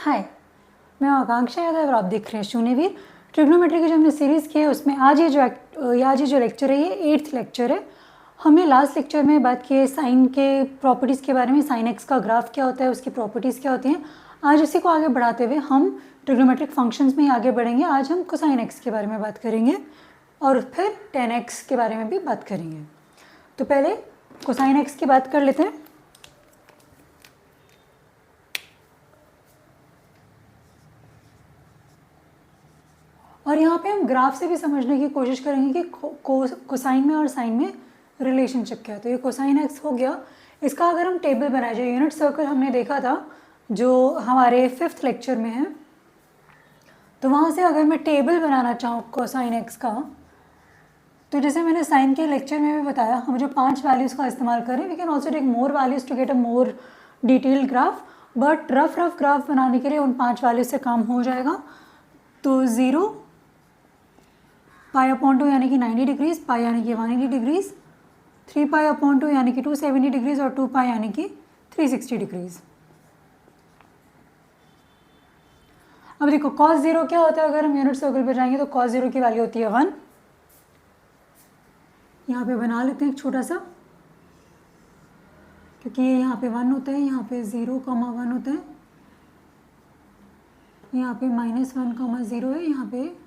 हाय, मैं आकांक्षा यादव और आप देख रहे हैं शून्यवीर। ट्रिग्नोमेट्री की जो हमने सीरीज़ की है उसमें आज ये जो लेक्चर है ये 8th लेक्चर है। हमने लास्ट लेक्चर में बात की है साइन के प्रॉपर्टीज़ के बारे में, साइन एक्स का ग्राफ क्या होता है, उसकी प्रॉपर्टीज़ क्या होती हैं। आज इसी को आगे बढ़ाते हुए हम ट्रिग्नोमेट्रिक फंक्शंस में ही आगे बढ़ेंगे। आज हम कोसाइन एक्स के बारे में बात करेंगे और फिर टेन एक्स के बारे में भी बात करेंगे। तो पहले कोसाइन एक्स की बात कर लेते हैं। और यहाँ पे हम ग्राफ से भी समझने की कोशिश करेंगे कि कोसाइन में और साइन में रिलेशनशिप क्या है। तो ये कोसाइन एक्स हो गया। इसका अगर हम टेबल बनाए, जो यूनिट सर्कल हमने देखा था जो हमारे 5th लेक्चर में है, तो वहाँ से अगर मैं टेबल बनाना चाहूँ कोसाइन एक्स का, तो जैसे मैंने साइन के लेक्चर में भी बताया, हम जो 5 वैल्यूज़ का इस्तेमाल करें, we can also take more values to get a more detailed graph, but rough graph बनाने के लिए उन 5 वैल्यूज से काम हो जाएगा। तो 0, π/2 यानी कि 90 डिग्रीज, π यानी कि 180 डिग्रीज, 3π/2 यानी कि 270 डिग्रीज और 2π यानी कि 360 डिग्रीज। अब देखो cos 0 क्या होता है, अगर हम यूनिट सर्कल पर जाएंगे तो cos 0 की वैल्यू होती है 1। यहाँ पे बना लेते हैं एक छोटा सा, क्योंकि ये यहाँ पे 1 होता है, यहाँ पे 0,1 होता है, यहाँ पे -1,0 है, यहाँ पे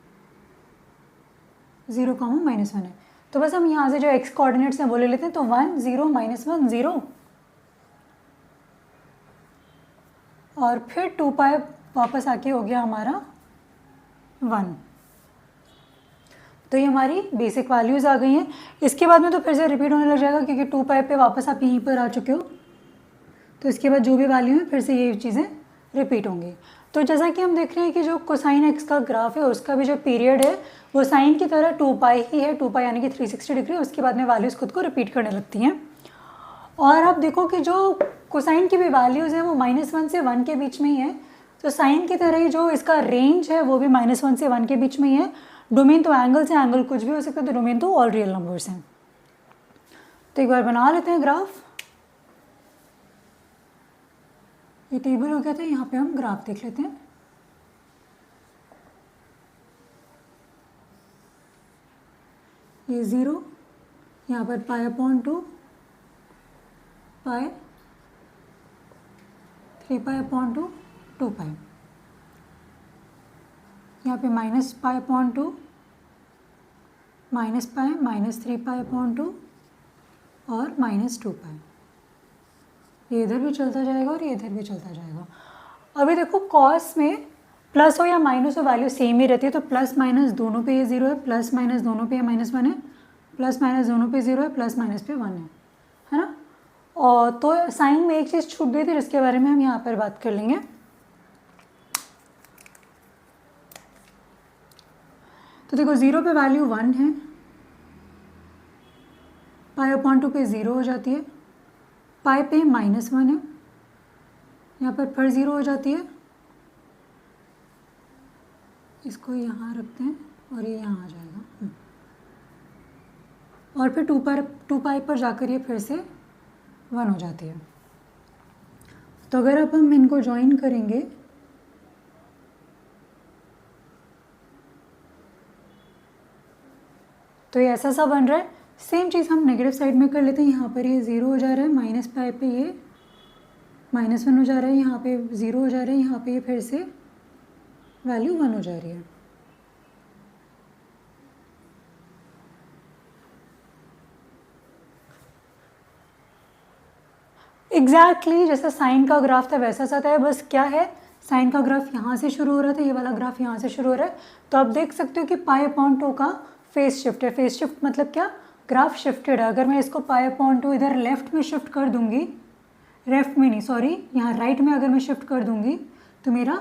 0,-1 है। तो बस हम यहाँ से जो x कोऑर्डिनेट्स हैं वो ले लेते हैं। तो 1 0 -1 0 और फिर 2π वापस आके हो गया हमारा 1। तो ये हमारी बेसिक वैल्यूज़ आ गई हैं। इसके बाद में तो फिर से रिपीट होने लग जाएगा, क्योंकि 2π पे वापस आप यहीं पर आ चुके हो। तो इसके बाद जो भी वैल्यू है फिर से ये चीज़ें रिपीट होंगी। तो जैसा कि हम देख रहे हैं कि जो कोसाइन एक्स का ग्राफ है उसका भी जो पीरियड है वो साइन की तरह 2π ही है, 2π यानी कि 360 डिग्री। उसके बाद में वैल्यूज़ खुद को रिपीट करने लगती हैं। और आप देखो कि जो कोसाइन की भी वैल्यूज़ हैं वो -1 से 1 के बीच में ही है। तो साइन की तरह ही जो इसका रेंज है वो भी -1 से 1 के बीच में ही है। डोमेन तो एंगल से एंगल कुछ भी हो सकता है, तो डोमेन तो ऑल रियल नंबर्स हैं। तो एक बार बना लेते हैं ग्राफ। ये टेबल हो गया था, यहाँ पे हम ग्राफ देख लेते हैं। ये 0, यहाँ पर π/2, π, 3π/2, 2π, यहाँ पे -π/2, -π, -3π/2 और -2π। ये इधर भी चलता जाएगा और ये इधर भी चलता जाएगा। अभी देखो कॉस में प्लस हो या माइनस हो वैल्यू सेम ही रहती है। तो प्लस माइनस दोनों पे ये 0 है, प्लस माइनस दोनों पे ये -1 है, प्लस माइनस दोनों पे 0 है, प्लस माइनस पे 1 है ना। और तो साइन में एक चीज़ छूट गई थी जिसके बारे में हम यहाँ पर बात कर लेंगे। तो देखो 0 पे वैल्यू 1 है, π/2 पे 0 हो जाती है, पाई पे -1 है, यहाँ पर फिर 0 हो जाती है। इसको यहाँ रखते हैं और ये यहाँ आ जाएगा। और फिर 2π पर जाकर ये फिर से 1 हो जाती है। तो अगर अब हम इनको ज्वाइन करेंगे तो ये ऐसा सा बन रहा है। सेम चीज़ हम नेगेटिव साइड में कर लेते हैं। यहाँ पर ये 0 हो जा रहा है, -π पे ये -1 हो जा रहा है, यहाँ पे 0 हो जा रहा है, यहाँ पे ये फिर से वैल्यू 1 हो जा रही है। एग्जैक्टली जैसा साइन का ग्राफ था वैसा सा था। बस क्या है, साइन का ग्राफ यहाँ से शुरू हो रहा था, ये वाला ग्राफ यहाँ से शुरू हो रहा है। तो आप देख सकते हो कि π/2 का फेस शिफ्ट है। फेस शिफ्ट मतलब क्या, ग्राफ शिफ्टेड है। अगर मैं इसको π/2 इधर लेफ्ट में शिफ्ट कर दूंगी, लेफ्ट में नहीं सॉरी, यहाँ राइट में अगर मैं शिफ्ट कर दूंगी तो मेरा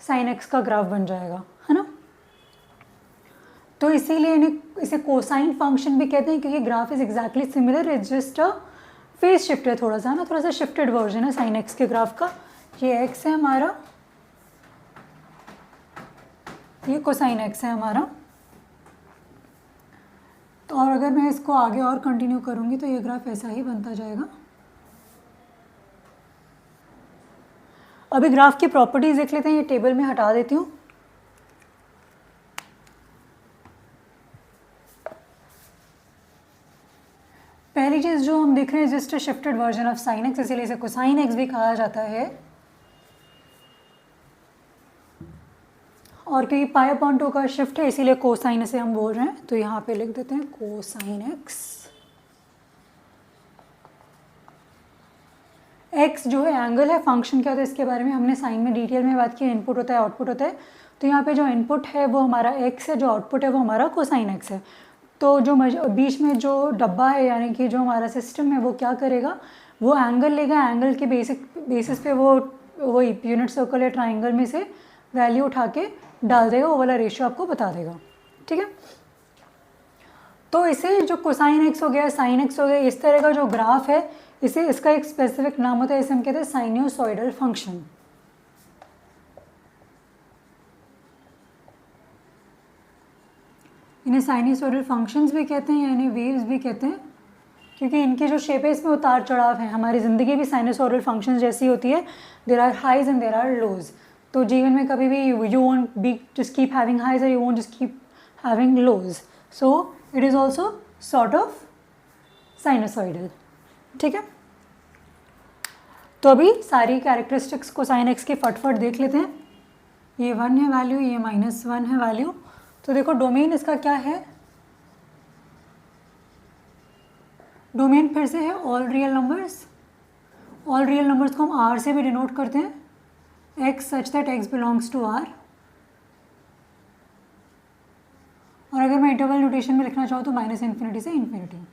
साइन एक्स का ग्राफ बन जाएगा, है ना। तो इसीलिए इसे कोसाइन फंक्शन भी कहते हैं, क्योंकि graph is exactly similar, it's just a phase shift है थोड़ा सा ना, थोड़ा सा शिफ्टेड वर्जन है साइन एक्स के ग्राफ का। ये एक्स है हमारा, ये कोसाइन एक्स है हमारा। तो और अगर मैं इसको आगे और कंटिन्यू करूँगी तो ये ग्राफ ऐसा ही बनता जाएगा। अभी ग्राफ की प्रॉपर्टीज देख लेते हैं, ये टेबल में हटा देती हूँ। पहली चीज़ जो हम देख रहे हैं just a shifted version of sine x, इसीलिए इसे कोसाइन एक्स भी कहा जाता है। और क्योंकि पाई अपॉन 2 का शिफ्ट है इसीलिए कोसाइन से हम बोल रहे हैं, तो यहाँ पे लिख देते हैं कोसाइन एक्स। एक्स जो है एंगल है, फंक्शन क्या होता है इसके बारे में हमने साइन में डिटेल में बात की, इनपुट होता है आउटपुट होता है। तो यहाँ पे जो इनपुट है वो हमारा एक्स है, जो आउटपुट है वो हमारा कोसाइन एक्स है। तो जो बीच में जो डब्बा है यानी कि जो हमारा सिस्टम है वो क्या करेगा, वो एंगल लेगा, एंगल के बेसिस पे वो यूनिट सर्कल या ट्राइंगल में से वैल्यू उठा के डाल देगा, वो वाला रेशियो आपको बता देगा। ठीक है, तो इसे जो कोसाइन एक्स हो गया, साइन एक्स हो गया, इस तरह का जो ग्राफ है इसे, इसका एक स्पेसिफिक नाम होता है, इसे हम कहते हैं साइनोसॉइडल फंक्शन। इन्हें साइनोसॉइडल फंक्शंस भी कहते हैं, यानी वेव्स भी कहते हैं, क्योंकि इनकी जो शेप है इसमें उतार चढ़ाव है। हमारी ज़िंदगी भी साइनोसॉइडल फंक्शंस जैसी होती है, there are highs and there are lows. तो जीवन में कभी भी you won't be just keep having highs और you won't just keep having lows, so it is also sort of sinusoidal. ठीक है, तो अभी सारी कैरेक्टरिस्टिक्स कोसाइन एक्स की फटफट देख लेते हैं। ये 1 है वैल्यू, ये -1 है वैल्यू। तो देखो डोमेन इसका क्या है, डोमेन फिर से है all real numbers. All real numbers को हम आर से भी डिनोट करते हैं, x such that x belongs to R. और अगर मैं इंटरवल नोटेशन में लिखना चाहूँ तो -∞ से ∞।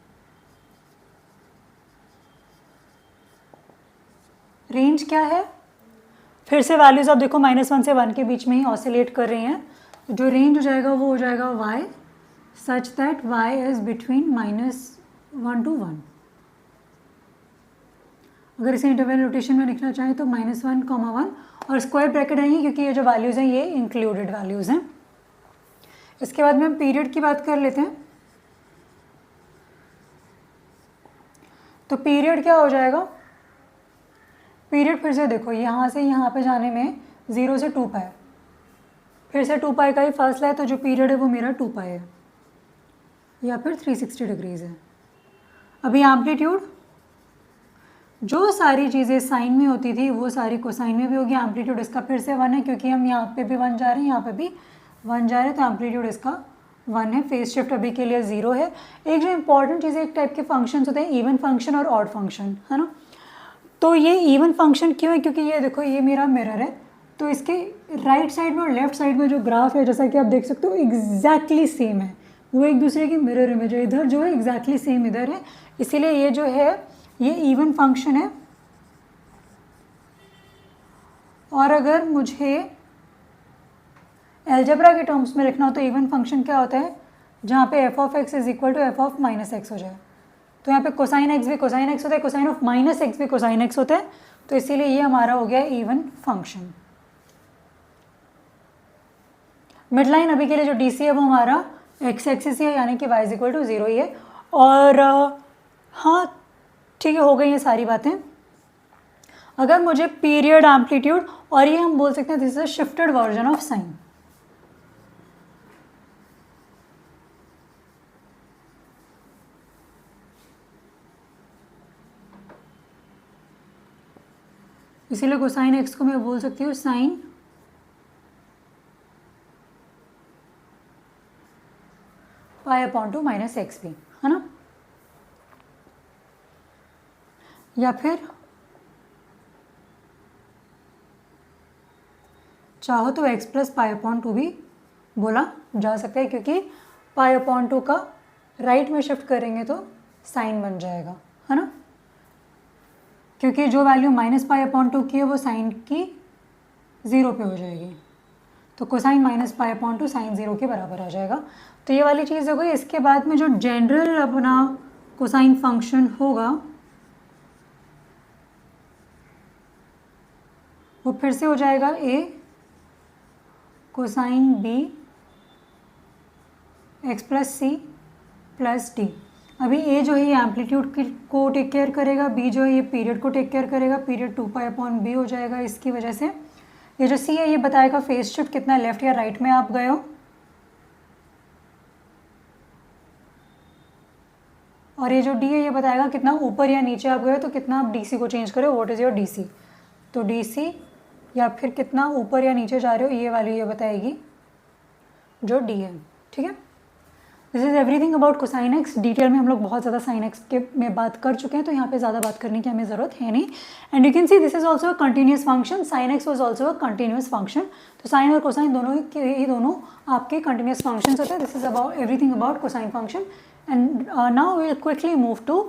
रेंज क्या है, फिर से वैल्यूज आप देखो -1 से 1 के बीच में ही ऑसिलेट कर रही हैं। जो रेंज हो जाएगा वो हो जाएगा y such that y is between -1 to 1। अगर इसे इंटरवल नोटेशन में लिखना चाहें तो -1, 1 और स्क्वायर ब्रैकेट रहेंगे क्योंकि ये जो वैल्यूज़ हैं ये इंक्लूडेड वैल्यूज़ हैं। इसके बाद में हम पीरियड की बात कर लेते हैं। तो पीरियड क्या हो जाएगा, पीरियड फिर से देखो यहाँ से यहाँ पे जाने में 0 से 2 पाई, फिर से 2 पाई का ही फासला है, तो जो पीरियड है वो मेरा 2 पाई है या फिर 360 डिग्रीज़ है। अभी एम्पलीट्यूड, जो सारी चीज़ें साइन में होती थी वो सारी कोसाइन में भी होगी। एम्पलीट्यूड इसका फिर से 1 है क्योंकि हम यहाँ पे भी 1 जा रहे हैं, यहाँ पे भी 1 जा रहे हैं, तो एम्पलीट्यूड इसका 1 है। फेज शिफ्ट अभी के लिए 0 है। एक जो इंपॉर्टेंट चीज़ है, एक टाइप के फंक्शंस होते हैं इवन फंक्शन और ऑड फंक्शन, है ना। तो ये इवन फंक्शन क्यों है, क्योंकि ये देखो ये मेरा मिरर है, तो इसके राइट साइड में और लेफ्ट साइड में जो ग्राफ है जैसा कि आप देख सकते हो एग्जैक्टली सेम है, वो एक दूसरे की मिरर इमेज है। इधर जो है एग्जैक्टली सेम इधर है, इसीलिए ये जो है ये इवन फंक्शन है। और अगर मुझे अलजेब्रा के टर्म्स में लिखना हो तो इवन फंक्शन क्या होता है, जहाँ पे f of x is equal to f of -x हो जाए। तो यहाँ पे कोसाइन एक्स भी कोसाइन एक्स होता है, कोसाइन ऑफ -x भी कोसाइन एक्स होता है, तो इसीलिए ये हमारा हो गया इवन फंक्शन। मिड लाइन अभी के लिए जो डी सी है वो हमारा एक्स एक्सिस है, यानी कि y इज इक्वल टू 0 ही है। और हाँ ठीक है, हो गई ये सारी बातें। अगर मुझे पीरियड, एम्पलीट्यूड और ये हम बोल सकते हैं this is a shifted version of sine. इसीलिए कोसाइन एक्स को मैं बोल सकती हूँ sine pi upon two -x भी, है ना। या फिर चाहो तो x प्लस पाई अपॉन 2 भी बोला जा सकता है, क्योंकि पाई अपॉन 2 का राइट में शिफ्ट करेंगे तो साइन बन जाएगा, है ना। क्योंकि जो वैल्यू -पाई अपॉन 2 की है वो साइन की 0 पे हो जाएगी, तो कोसाइन -पाई अपॉन 2 साइन 0 के बराबर आ जाएगा। तो ये वाली चीज़ हो गई। इसके बाद में जो जनरल अपना कोसाइन फंक्शन होगा वो फिर से हो जाएगा a cosine b x plus C plus D. अभी ए जो है ये एम्पलीट्यूड को टेक केयर करेगा, बी जो है ये पीरियड को टेक केयर करेगा, पीरियड 2π/b हो जाएगा इसकी वजह से। ये जो सी है ये बताएगा फेस शिफ्ट कितना लेफ्ट या राइट में आप गए हो, और ये जो डी है ये बताएगा कितना ऊपर या नीचे आप गए हो, तो कितना आप डीसी को चेंज करो, व्हाट इज़ योर डीसी। तो डीसी या फिर कितना ऊपर या नीचे जा रहे हो, ये वैल्यू ये बताएगी जो डी है। ठीक है, this is everything about cosine x. Detail में हम लोग बहुत ज़्यादा साइन एक्स के में बात कर चुके हैं, तो यहाँ पे ज़्यादा बात करने की हमें ज़रूरत है नहीं। And you can see this is also a continuous function, sine x was also a continuous function. तो साइन और कोसाइन दोनों ही दोनों आपके कंटिन्यूस फंक्शंस होते हैं। This is about everything about cosine function. And now we will quickly move to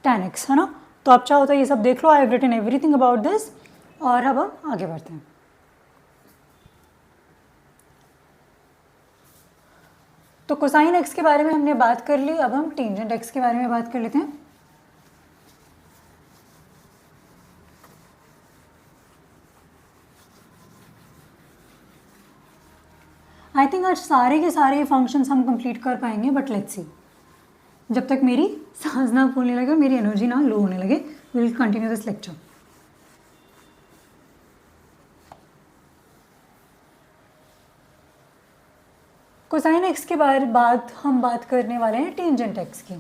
tan x, है ना। तो आप चाहो तो ये सब देख लो, I have written everything about this. और अब हम आगे बढ़ते हैं। तो कोसाइन एक्स के बारे में हमने बात कर ली, अब हम टेंजेंट एक्स के बारे में बात कर लेते हैं। आई थिंक आज सारे के सारे फंक्शंस हम कंप्लीट कर पाएंगे, बट लेट्स सी, जब तक मेरी सांस ना फूलने लगे, मेरी एनर्जी ना लो होने लगे, we will continue this lecture. Cosine x के बाद हम बात करने वाले हैं टेंजेंट एक्स की।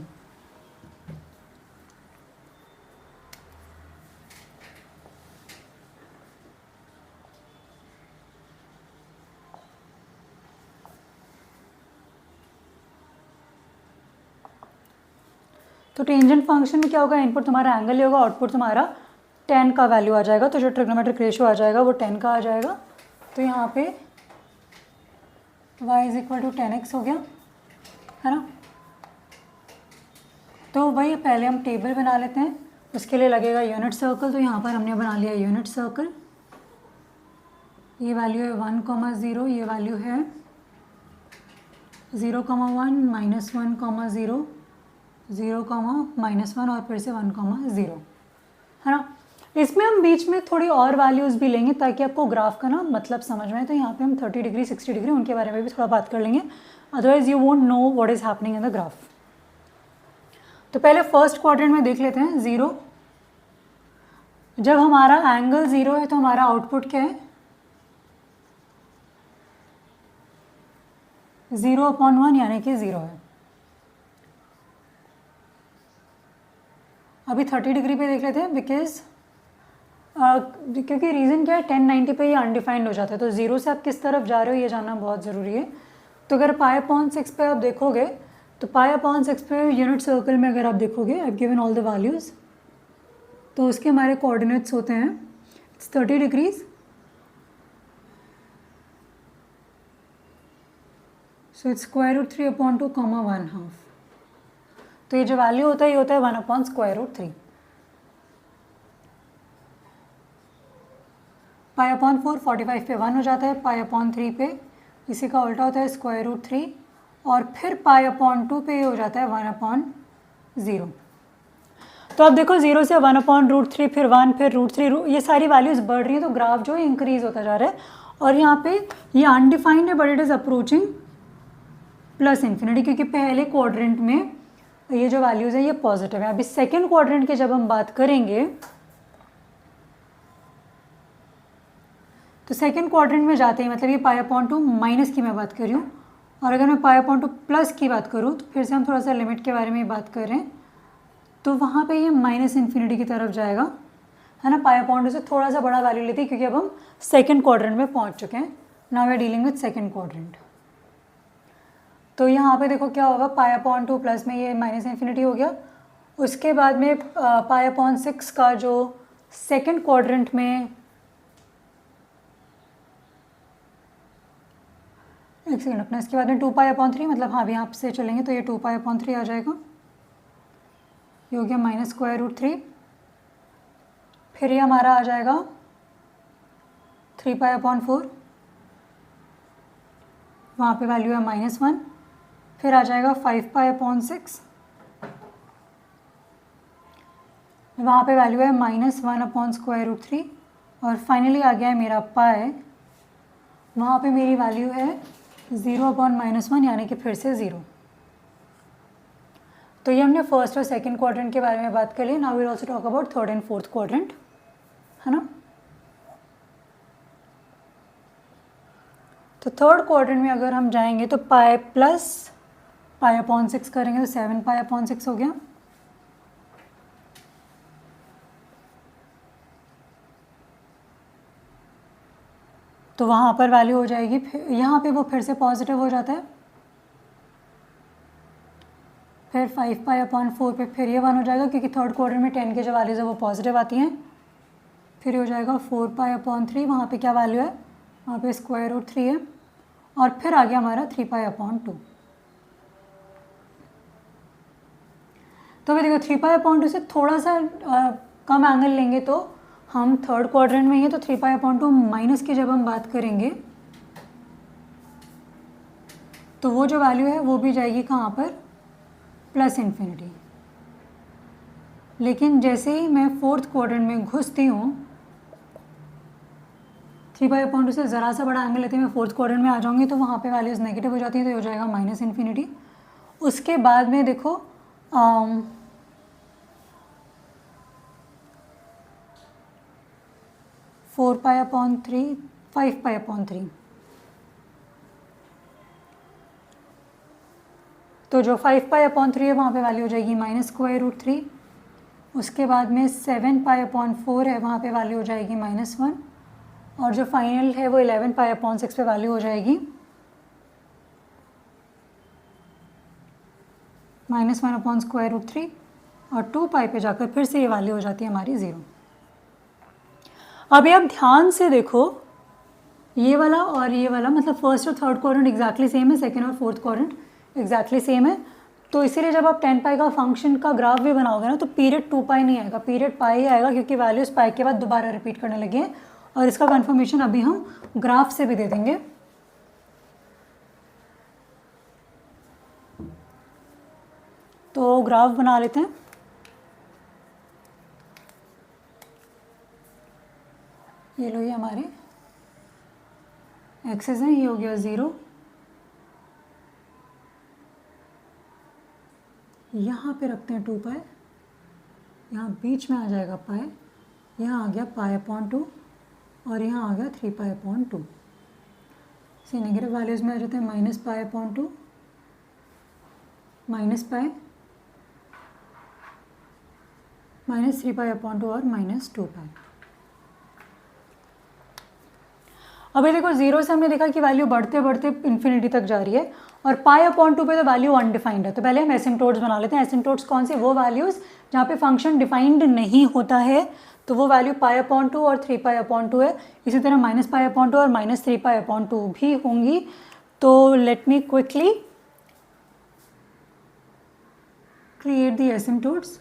तो टेंजेंट फंक्शन में क्या होगा, इनपुट तुम्हारा एंगल ही होगा, आउटपुट तुम्हारा tan का वैल्यू आ जाएगा। तो जो ट्रिग्नोमेट्रिक रेशियो आ जाएगा वो 10 का आ जाएगा। तो यहाँ पे y = tan x हो गया, है ना। तो वही पहले हम टेबल बना लेते हैं, उसके लिए लगेगा यूनिट सर्कल। तो यहाँ पर हमने बना लिया यूनिट सर्कल। ये वैल्यू है 1,0, ये वैल्यू है 0,1, -1, 0, 0, -1 और फिर से 1,0, है ना। इसमें हम बीच में थोड़ी और वैल्यूज़ भी लेंगे ताकि आपको ग्राफ का ना मतलब समझ में आए। तो यहाँ पे हम 30 डिग्री 60 डिग्री उनके बारे में भी थोड़ा बात कर लेंगे, otherwise you won't know what is happening in the graph. तो पहले फर्स्ट क्वाड्रेंट में देख लेते हैं 0। जब हमारा एंगल 0 है तो हमारा आउटपुट क्या है, 0/1 यानी कि 0 है। अभी 30 डिग्री पे देख लेते हैं, बिकॉज क्योंकि रीज़न क्या है, 1090 पे ये अनडिफाइंड हो जाता है। तो 0 से आप किस तरफ जा रहे हो ये जानना बहुत ज़रूरी है। तो अगर π/6 पे आप देखोगे, तो π/6 पे यूनिट सर्कल में अगर आप देखोगे, I given all the values, तो उसके हमारे कोऑर्डिनेट्स होते हैं 30 डिग्रीज, सो इट्स √3/2, 1/2। तो ये जो वैल्यू होता है ये होता है 1/√3। π/4 45 पे 1 हो जाता है, π/3 पे इसी का उल्टा होता है √3, और फिर π/2 पे ये हो जाता है 1/0। तो अब देखो 0 से 1/√3, फिर 1, फिर √3, ये सारी वैल्यूज़ बढ़ रही हैं, तो ग्राफ जो है इंक्रीज होता जा रहा है। और यहाँ पे ये अनडिफाइंड है, बट इट इज़ अप्रोचिंग +∞, क्योंकि पहले क्वाड्रेंट में ये जो वैल्यूज़ है ये पॉजिटिव है। अभी सेकेंड क्वाड्रेंट की जब हम बात करेंगे, तो सेकेंड क्वाड्रेंट में जाते हैं, मतलब ये π/2 माइनस की मैं बात कर रही हूँ, और अगर मैं π/2 प्लस की बात करूँ, तो फिर से हम थोड़ा सा लिमिट के बारे में बात कर रहे हैं, तो वहाँ पे ये -∞ की तरफ जाएगा, है ना। π/2 से थोड़ा सा बड़ा वैल्यू लेते हैं, क्योंकि अब हम सेकेंड क्वाड्रेंट में पहुँच चुके हैं। Now we are dealing with second quadrant. तो यहाँ पे देखो क्या होगा, π/2 प्लस में ये -∞ हो गया। उसके बाद में π/6 का जो सेकेंड क्वाड्रेंट में, एक सेकेंड अपना, इसके बाद में 2π/3, मतलब हाँ भी यहाँ से चलेंगे तो ये 2π/3 आ जाएगा, ये हो गया -√3। फिर ये हमारा आ जाएगा 3π/4, वहाँ पे वैल्यू है -1। फिर आ जाएगा 5π/6, वहाँ पे वैल्यू है -1/√3, और फाइनली आ गया है मेरा पाई, वहाँ पे मेरी वैल्यू है 0/-1 यानी कि फिर से 0। तो ये हमने फर्स्ट और सेकंड क्वाड्रेंट के बारे में बात कर ली. Now we will also talk about third and fourth quadrant, है ना. तो थर्ड क्वाड्रेंट में अगर हम जाएंगे तो पाई प्लस पाई अपॉन 6 करेंगे तो 7 पाई अपॉन 6 हो गया. तो वहाँ पर वैल्यू हो जाएगी, यहाँ पे वो फिर से पॉजिटिव हो जाता है. फिर 5 पाई अपॉन 4 पे फिर ये 1 हो जाएगा क्योंकि थर्ड क्वाड्रेंट में 10 की जो वैल्यूज़ है वो पॉजिटिव आती हैं. फिर हो जाएगा 4 पाई अपॉन 3, वहाँ पे क्या वैल्यू है, वहाँ पे स्क्वायर रूट 3 है. और फिर आ गया हमारा 3 पाई अपॉन 2. तो अभी देखो 3 पाई अपॉन 2 से थोड़ा सा कम एंगल लेंगे तो हम थर्ड क्वाड्रेंट में ही है, तो 3 पाई अपॉन 2 माइनस की जब हम बात करेंगे तो वो जो वैल्यू है वो भी जाएगी कहाँ पर, प्लस इन्फिनिटी. लेकिन जैसे ही मैं फोर्थ क्वाड्रेंट में घुसती हूँ, 3 पाई अपॉन 2 से ज़रा सा बड़ा एंगल लेते हैं, मैं फोर्थ क्वाड्रेंट में आ जाऊँगी तो वहाँ पे वैल्यूज़ नेगेटिव हो जाती है, तो हो जाएगा माइनस इन्फिनिटी. उसके बाद में देखो 4 पाई अपॉन 3, 5 पाई अपॉन 3. तो जो 5 पाई अपॉन 3 है वहाँ पे वैल्यू हो जाएगी माइनस स्क्वायर रूट 3. उसके बाद में 7 पाई अपॉन 4 है, वहाँ पे वैल्यू हो जाएगी -1. और जो फाइनल है वो 11 पाई अपॉन 6 पे वैल्यू हो जाएगी -1 अपॉन स्क्वायर रूट 3. और 2 पाई पे जाकर फिर से ये वैल्यू हो जाती है हमारी 0. अभी आप ध्यान से देखो, ये वाला और ये वाला मतलब फर्स्ट और थर्ड क्वाड्रेंट एग्जैक्टली सेम है, सेकेंड और फोर्थ क्वाड्रेंट एग्जैक्टली सेम है. तो इसीलिए जब आप 10 पाई का फंक्शन का ग्राफ भी बनाओगे ना तो पीरियड 2 पाई नहीं आएगा, पीरियड पाई आएगा क्योंकि वैल्यूज पाई के बाद दोबारा रिपीट करने लगे हैं. और इसका कंफर्मेशन अभी हम ग्राफ से भी दे देंगे. तो ग्राफ बना लेते हैं. ये लो, ये हमारे एक्सेस हैं, ये हो गया 0, यहाँ पे रखते हैं 2 पाई, यहाँ बीच में आ जाएगा पाई, यहाँ आ गया पाई अपॉन 2 और यहाँ आ गया 3 पाई अपॉन 2. से नेगेटिव वैल्यूज़ में आ जाते हैं minus pi upon 2, minus pi, -3 pi upon 2 और -2 पाई. अभी देखो 0 से हमने देखा कि वैल्यू बढ़ते बढ़ते इन्फिनिटी तक जा रही है और पाई अपॉन 2 पे तो वैल्यू अनडिफाइंड है. तो पहले हम एसिम्प्टोट्स बना लेते हैं. एसिम्प्टोट्स कौन से, वो वैल्यूज़ जहाँ पे फंक्शन डिफाइंड नहीं होता है, तो वो वैल्यू पाई अपॉन 2 और 3 पाई अपॉन 2 है. इसी तरह माइनस पाई अपॉन 2 और -3 पाई अपॉन 2 भी होंगी. तो let me quickly create the asymptotes.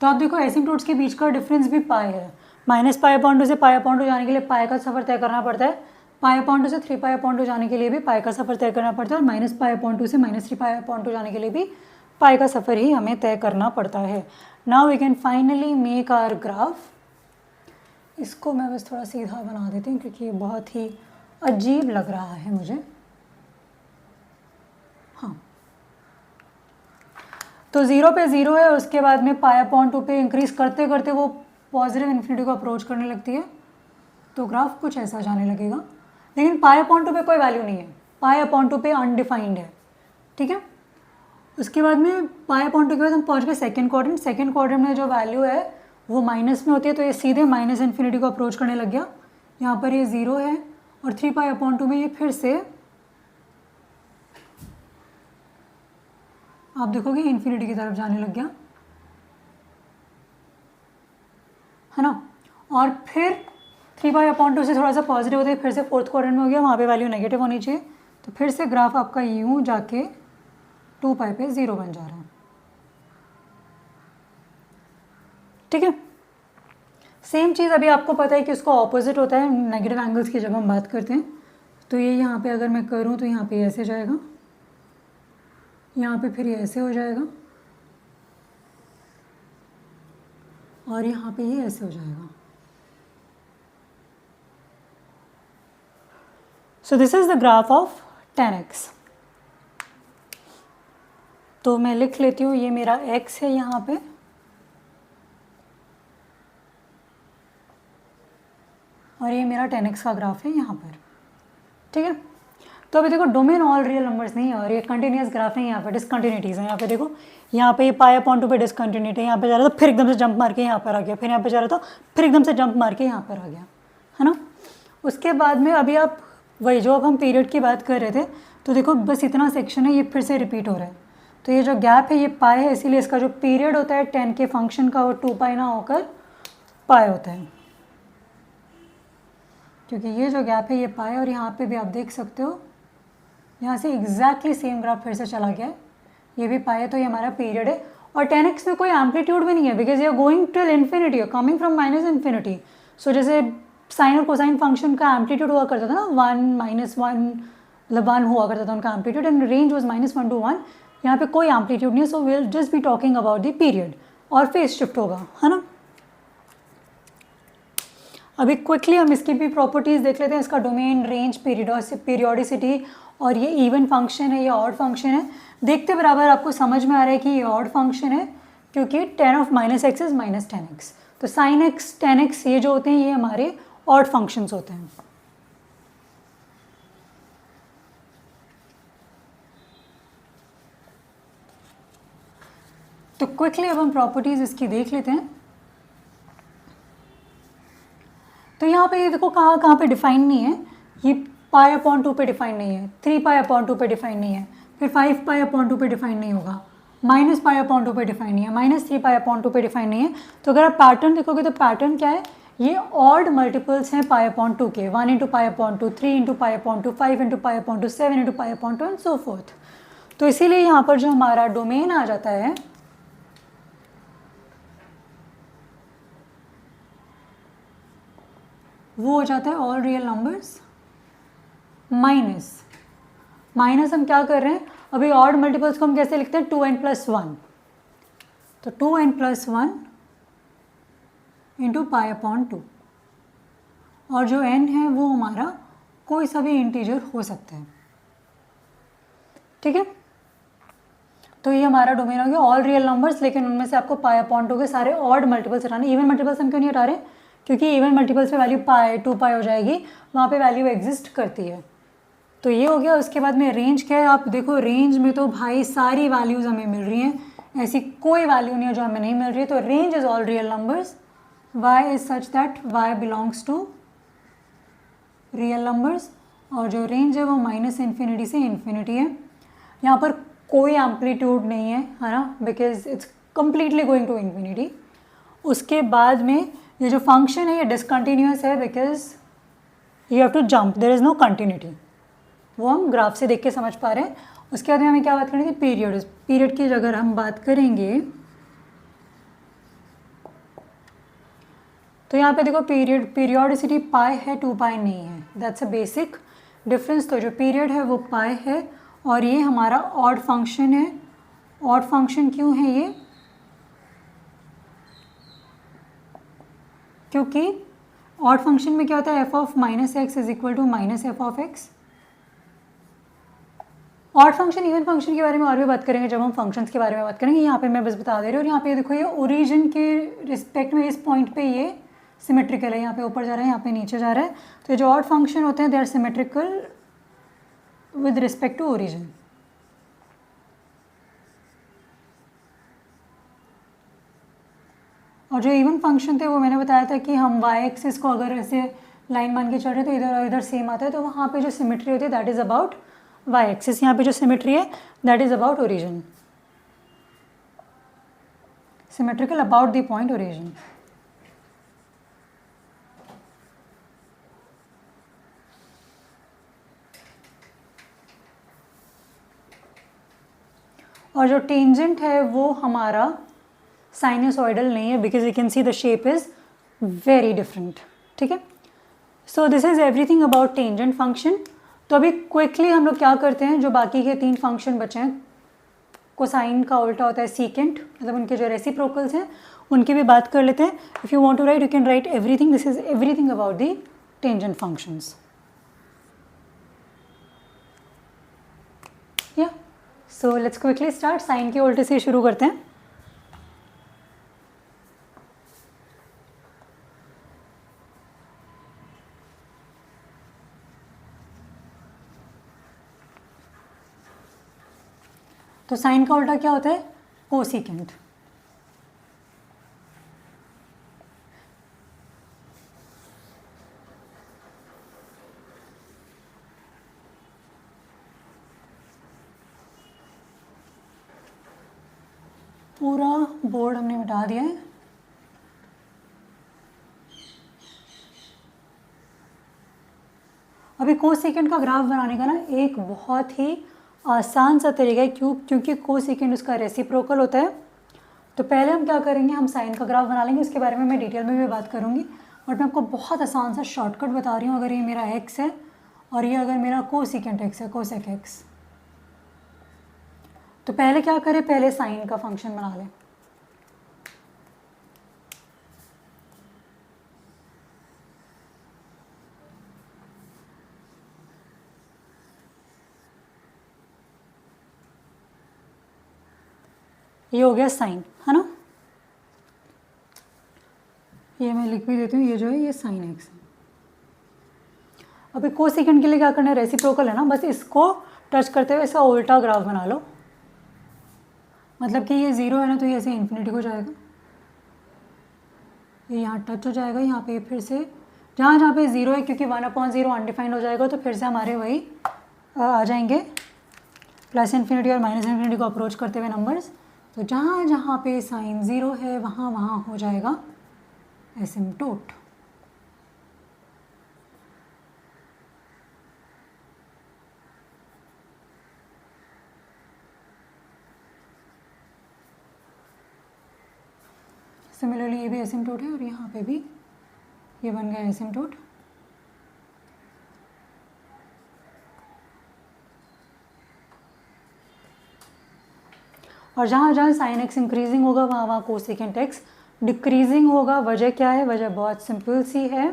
तो आप देखो एसिम्प्टोट्स के बीच का डिफरेंस भी पाई है. माइनस पाई अपॉन 2 से पाई अपॉन 2 जाने के लिए पाई का सफ़र तय करना पड़ता है. पाई अपॉन 2 से 3 पाई अपॉन 2 जाने के लिए भी पाई का सफ़र तय करना पड़ता है. और माइनस पाई अपॉन 2 से -3 पाई अपॉन 2 जाने के लिए भी पाई का सफ़र ही हमें तय करना पड़ता है. Now we can finally make our graph. इसको मैं बस थोड़ा सीधा बना देती हूँ क्योंकि ये बहुत ही अजीब लग रहा है मुझे. हाँ, तो 0 पे 0 है, उसके बाद में पाई अपॉन 2 पे इंक्रीज़ करते करते वो पॉजिटिव इन्फिनिटी को अप्रोच करने लगती है. तो ग्राफ कुछ ऐसा जाने लगेगा. लेकिन पाई अपॉन 2 पे कोई वैल्यू नहीं है, पाई अपॉन 2 पे अनडिफाइंड है. ठीक है. उसके बाद में पाई अपॉन 2 के बाद हम पहुंच गए सेकंड क्वाड्रेंट. सेकंड क्वाड्रेंट में जो वैल्यू है वो माइनस में होती है, तो ये सीधे माइनस इन्फिनिटी को अप्रोच करने लग गया. यहाँ पर ये 0 है और 3 पाई अपॉन 2 में ये फिर से आप देखोगे इन्फिनिटी की तरफ जाने लग गया, है ना. और फिर 3 पाई अपॉन 2 से थोड़ा सा पॉजिटिव होता है, फिर से फोर्थ क्वाड्रेंट में हो गया, वहाँ पे वैल्यू नेगेटिव होनी चाहिए. तो फिर से ग्राफ आपका यूँ जाके 2 पाई पे 0 बन जा रहा है. ठीक है. सेम चीज़ अभी आपको पता है कि उसका ऑपोजिट होता है नेगेटिव एंगल्स की जब हम बात करते हैं. तो ये यहाँ पे अगर मैं करूँ तो यहाँ पे ऐसे जाएगा, यहाँ पे फिर ये ऐसे हो जाएगा और यहाँ पे ये ऐसे हो जाएगा। So this is the graph of tan x। तो मैं लिख लेती हूँ, ये मेरा x है यहाँ पे, और ये मेरा tan x का ग्राफ है यहाँ पर, ठीक है। तो अभी देखो डोमेन ऑल रियल नंबर्स नहीं है और ये कंटिन्यूस ग्राफ नहीं है, यहाँ पे डिसकंटिन्यूटीज है। यहाँ पे देखो, यहाँ पे ये पाई अपॉन 2 पे डिसकंटिन्यूटी है, यहाँ पे जा रहा था फिर एकदम से जंप मार के यहाँ पर आ गया, फिर यहाँ पे जा रहा था फिर एकदम से जंप मार के यहाँ पर आ गया, है ना। उसके बाद में अभी आप वही जो अब हम पीरियड की बात कर रहे थे, तो देखो बस इतना सेक्शन है, ये फिर से रिपीट हो रहा है। तो ये जो गैप है ये पाई है, इसीलिए इसका जो पीरियड होता है 10 के फंक्शन का वो 2 पाई ना होकर पाई होता है, क्योंकि ये जो गैप है ये पाई। और यहाँ पे भी आप देख सकते हो, यहाँ से एग्जैक्टली सेम ग्राफ फिर से चला गया है, ये भी पाई है, तो ये हमारा पीरियड है। और 10x में कोई एम्पलीट्यूड भी नहीं है, because you are going till infinity, coming from minus infinity. So जैसे साइन और कोसाइन फंक्शन का एम्पलीट्यूड हुआ करता था ना, 1 -1, मतलब 1 हुआ करता था उनका amplitude, and range was -1 to 1। यहाँ पे कोई एम्पलीट्यूड नहीं है, so will just be talking about the period, और फेज शिफ्ट होगा, है ना। अभी क्विकली हम इसकी भी प्रॉपर्टीज़ देख लेते हैं, इसका डोमेन, रेंज, पीरियोडिसिटी, और ये इवन फंक्शन है या ऑड फंक्शन है। देखते बराबर आपको समझ में आ रहा है कि ये ऑड फंक्शन है, क्योंकि tan of -x is -10x। तो sin x, tan x ये जो होते हैं ये हमारे ऑड फंक्शंस होते हैं। तो क्विकली अब हम प्रॉपर्टीज़ इसकी देख लेते हैं। तो यहाँ पे ये देखो कहाँ पे डिफाइन नहीं है, ये पाई अपॉन 2 पे डिफाइन नहीं है, 3 पाई अपॉन 2 पे डिफाइन नहीं है, फिर 5 पाई अपॉन 2 पे डिफाइन नहीं होगा, माइनस पाई अपॉन 2 पे डिफाइन नहीं है, -3 पाई अपॉन 2 पे डिफाइन नहीं है। तो अगर आप पैटर्न देखोगे तो पैटर्न क्या है, ये ऑड मल्टीपल्स हैं पाई अपॉन 2 के, 1 into pi upon 2, 3 into pi upon 2, 5 into pi upon 2, 7 into pi upon 2 and so fourth. तो इसीलिए यहाँ पर जो हमारा डोमेन आ जाता है वो हो जाता है ऑल रियल नंबर्स माइनस हम क्या कर रहे हैं, अभी ऑड मल्टीपल्स को हम कैसे लिखते हैं, 2n+1। तो 2n+1 इंटू पाई अपॉन 2, और जो n है वो हमारा कोई सा भी इंटीजर हो सकता है, ठीक है। तो ये हमारा डोमेन हो गया ऑल रियल नंबर्स, लेकिन उनमें से आपको पाई अपॉन 2 के सारे ऑड मल्टीपल्स हटाने। इवन मल्टीपल्स हम क्यों नहीं हटा रहे, क्योंकि इवन मल्टीपल्स पे वैल्यू पाई 2 पाई हो जाएगी, वहाँ पे वैल्यू एग्जिस्ट करती है। तो ये हो गया। उसके बाद में रेंज क्या है, आप देखो रेंज में तो भाई सारी वैल्यूज़ हमें मिल रही हैं, ऐसी कोई वैल्यू नहीं है जो हमें नहीं मिल रही है। तो range is all real numbers, y is such that y belongs to real numbers, और जो रेंज है वो -इन्फिनिटी से इन्फिनिटी है। यहाँ पर कोई एम्पलीट्यूड नहीं है ना, because it's completely going to infinity. उसके बाद में ये जो फंक्शन है ये डिसकंटिन्यूअस है, because you have to jump, there is no continuity. वो हम ग्राफ से देख के समझ पा रहे हैं। उसके बाद में हमें क्या बात करनी थी, पीरियड की अगर हम बात करेंगे तो यहाँ पे देखो पीरियोडिसिटी पाई है, 2 पाई नहीं है, दैट्स अ बेसिक डिफरेंस। तो जो पीरियड है वो पाई है, और ये हमारा ऑड फंक्शन है। ऑड फंक्शन क्यों है ये, क्योंकि ऑड फंक्शन में क्या होता है, f of -x is equal to -f of x। Odd function even function के बारे में और भी बात करेंगे जब हम फंक्शंस के बारे में बात करेंगे। यहाँ पे मैं बस बता दे रही हूँ। और यहाँ पे देखो ये ओरिजिन के रिस्पेक्ट में इस पॉइंट पे ये सिमेट्रिकल है, यहाँ पे ऊपर जा रहा है, यहाँ पे नीचे जा रहा है। तो ये जो ऑड फंक्शन होते हैं they are symmetrical with respect to origin. और जो इवन फंक्शन थे वो मैंने बताया था कि हम y एक्सिस को अगर ऐसे लाइन मान के चल रहे तो इधर और इधर सेम आता है, तो वहाँ पे जो सिमेट्री होती है that is about y axis. यहाँ पे जो सिमेट्री है that is about origin, symmetrical about the point origin. और जो टेंजेंट है वो हमारा साइनसॉइडल नहीं है, because you can see the shape is very different, ठीक है। So this is everything about tangent function. तो अभी क्विकली हम लोग क्या करते हैं, जो बाकी के 3 फंक्शन बचे हैं, कोसाइन का उल्टा होता है सीकेंट, मतलब उनके जो रेसिप्रोकल्स हैं उनकी भी बात कर लेते हैं. If you want to write, you can write everything. This is everything about the tangent functions. या so let's quickly start. Sine के उल्टे से शुरू करते हैं. तो साइन का उल्टा क्या होता है? कोसिकेंट. पूरा बोर्ड हमने मिटा दिया है. अभी कोसिकेंट का ग्राफ बनाने का ना एक बहुत ही आसान सा तरीका है. क्योंकि कोसिकेंट उसका रेसिप्रोकल होता है. तो पहले हम क्या करेंगे, हम साइन का ग्राफ बना लेंगे. उसके बारे में मैं डिटेल में भी बात करूँगी, बट मैं आपको बहुत आसान सा शॉर्टकट बता रही हूँ. अगर ये मेरा एक्स है और ये अगर मेरा कोसिकेंट एक्स है, कोसेक एक्स, तो पहले क्या करें, पहले साइन का फंक्शन बना लें. ये हो गया साइन, है ना. ये मैं लिख भी देती हूँ. ये जो है ये साइन एक्स है. अभी कोसिकेंट के लिए क्या करना है, रेसिप्रोकल है ना, बस इसको टच करते हुए इसका उल्टा ग्राफ बना लो. मतलब कि ये 0 है ना, तो ये ऐसे इन्फिनिटी हो जाएगा. ये यहाँ टच हो जाएगा. यहाँ पे फिर से जहाँ जहाँ पे 0 है, क्योंकि 1/0 अनडिफाइंड हो जाएगा, तो फिर से हमारे वही आ जाएंगे प्लस इन्फिनिटी और माइनस इन्फिनिटी को अप्रोच करते हुए नंबर्स. तो जहाँ जहाँ पे साइन 0 है वहाँ वहाँ हो जाएगा एसिम्प्टोट. सिमिलरली ये भी एसिम्प्टोट है और यहाँ पे भी ये बन गया एसिम्प्टोट. और जहाँ जहाँ साइन एक्स इंक्रीजिंग होगा वहाँ वहाँ कोसिकेंट एक्स डिक्रीजिंग होगा. वजह क्या है? वजह बहुत सिंपल सी है,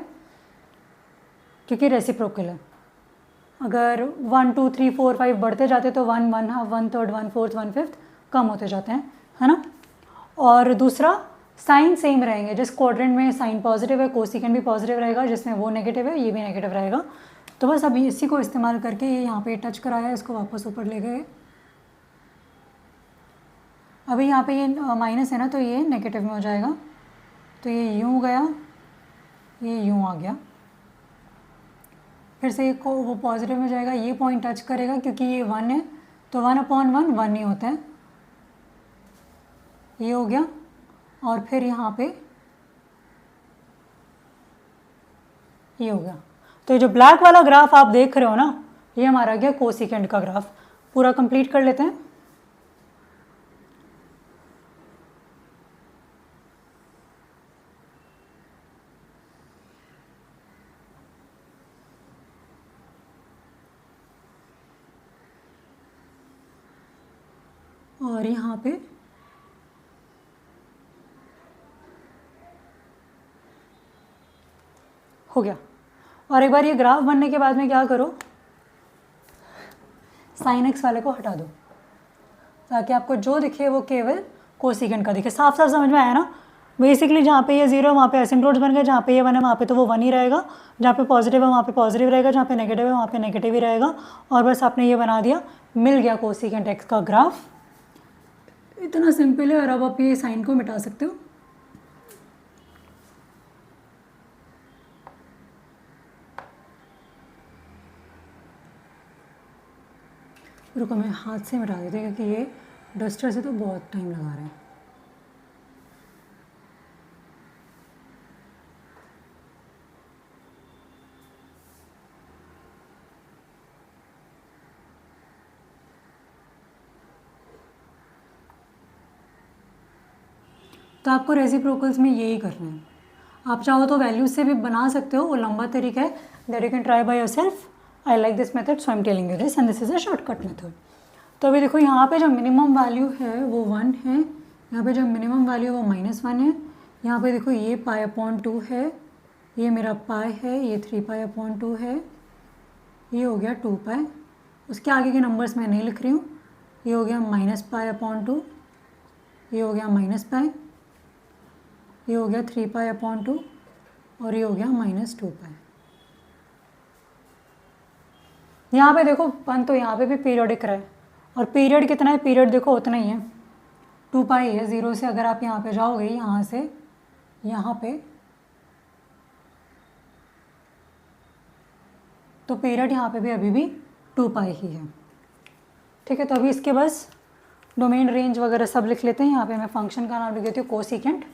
क्योंकि रेसिप्रोकल है. अगर 1 2 3 4 5 बढ़ते जाते तो 1 1/2 1/3 1/4 1/5 कम होते जाते हैं, है ना. और दूसरा, साइन सेम रहेंगे. जिस क्वाड्रेंट में साइन पॉजिटिव है, कोसिकेंट भी पॉजिटिव रहेगा. जिसमें वो नेगेटिव है, ये भी नेगेटिव रहेगा. तो बस अभी इसी को इस्तेमाल करके ये यहाँ पे टच कराया, इसको वापस ऊपर ले गए. अभी यहाँ पे ये माइनस है ना, तो ये नेगेटिव में हो जाएगा. तो ये यूँ गया, ये यूँ आ गया. फिर से को वो पॉजिटिव में जाएगा. ये पॉइंट टच करेगा, क्योंकि ये 1 है, तो 1/1 1 ही होता है. ये हो गया. और फिर यहाँ पे ये हो गया. तो ये जो ब्लैक वाला ग्राफ आप देख रहे हो ना, ये हमारा गया कोसिकेंट का ग्राफ. पूरा कंप्लीट कर लेते हैं. और यहाँ पे हो गया. और एक बार ये ग्राफ बनने के बाद में क्या करो, साइन एक्स वाले को हटा दो, ताकि आपको जो दिखे वो केवल कोसिकेंट का दिखे. साफ साफ समझ में आया ना. बेसिकली जहाँ पे ये 0 वहाँ पे एसिम्प्टोट्स बन गए. जहाँ पे ये 1 है वहाँ पे तो वो 1 ही रहेगा. जहाँ पे पॉजिटिव है वहाँ पे पॉजिटिव रहेगा. जहाँ पे नेगेटिव है वहाँ पे नेगेटिव ही रहेगा. और बस आपने ये बना दिया, मिल गया कोसिकेंट एक्स का ग्राफ. इतना सिंपल है. और अब आप ये साइन को मिटा सकते हो. रुको, मैं हाथ से मिटा देती हूँ, क्योंकि ये डस्टर से तो बहुत टाइम लगा रहा है. तो आपको रेसिप्रोकल्स में यही करना है. आप चाहो तो वैल्यूज से भी बना सकते हो, वो लंबा तरीका है. That you can try by yourself. I like this method, so I am telling you this, and this is a shortcut method. तो अभी देखो, यहाँ पे जो मिनिमम वैल्यू है वो 1 है. यहाँ पे जो मिनिमम वैल्यू है वो -1 है. यहाँ पे देखो ये π/2 है, ये मेरा पाई है, ये 3π/2 है, ये हो गया 2π। उसके आगे के नंबर्स मैं नहीं लिख रही हूँ। ये हो गया -π/2, ये हो गया -π, ये हो गया 3π/2 और ये हो गया -2π। यहाँ पे देखो पन तो यहाँ पे भी पीरियडिक रहा है, और पीरियड कितना है, पीरियड देखो उतना ही है, 2π है। 0 से अगर आप यहाँ पे जाओगे, यहाँ से यहाँ पे, तो पीरियड यहाँ पे भी अभी भी 2π ही है। ठीक है, तो अभी इसके बस डोमेन रेंज वगैरह सब लिख लेते हैं। यहाँ पे मैं फंक्शन का नाम लिख देती हूँ कोसिकेंट।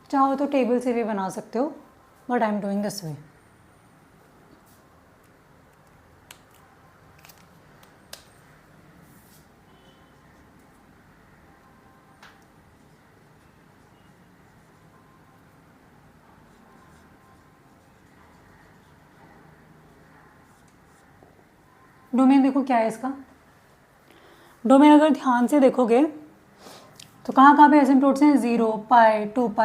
चाहो तो टेबल से भी बना सकते हो, but I am doing this way. Domain देखो क्या है इसका। डोमेन अगर ध्यान से देखोगे तो कहाँ कहाँ पे एसिम्प्टोट्स हैं, 0, π, 2π,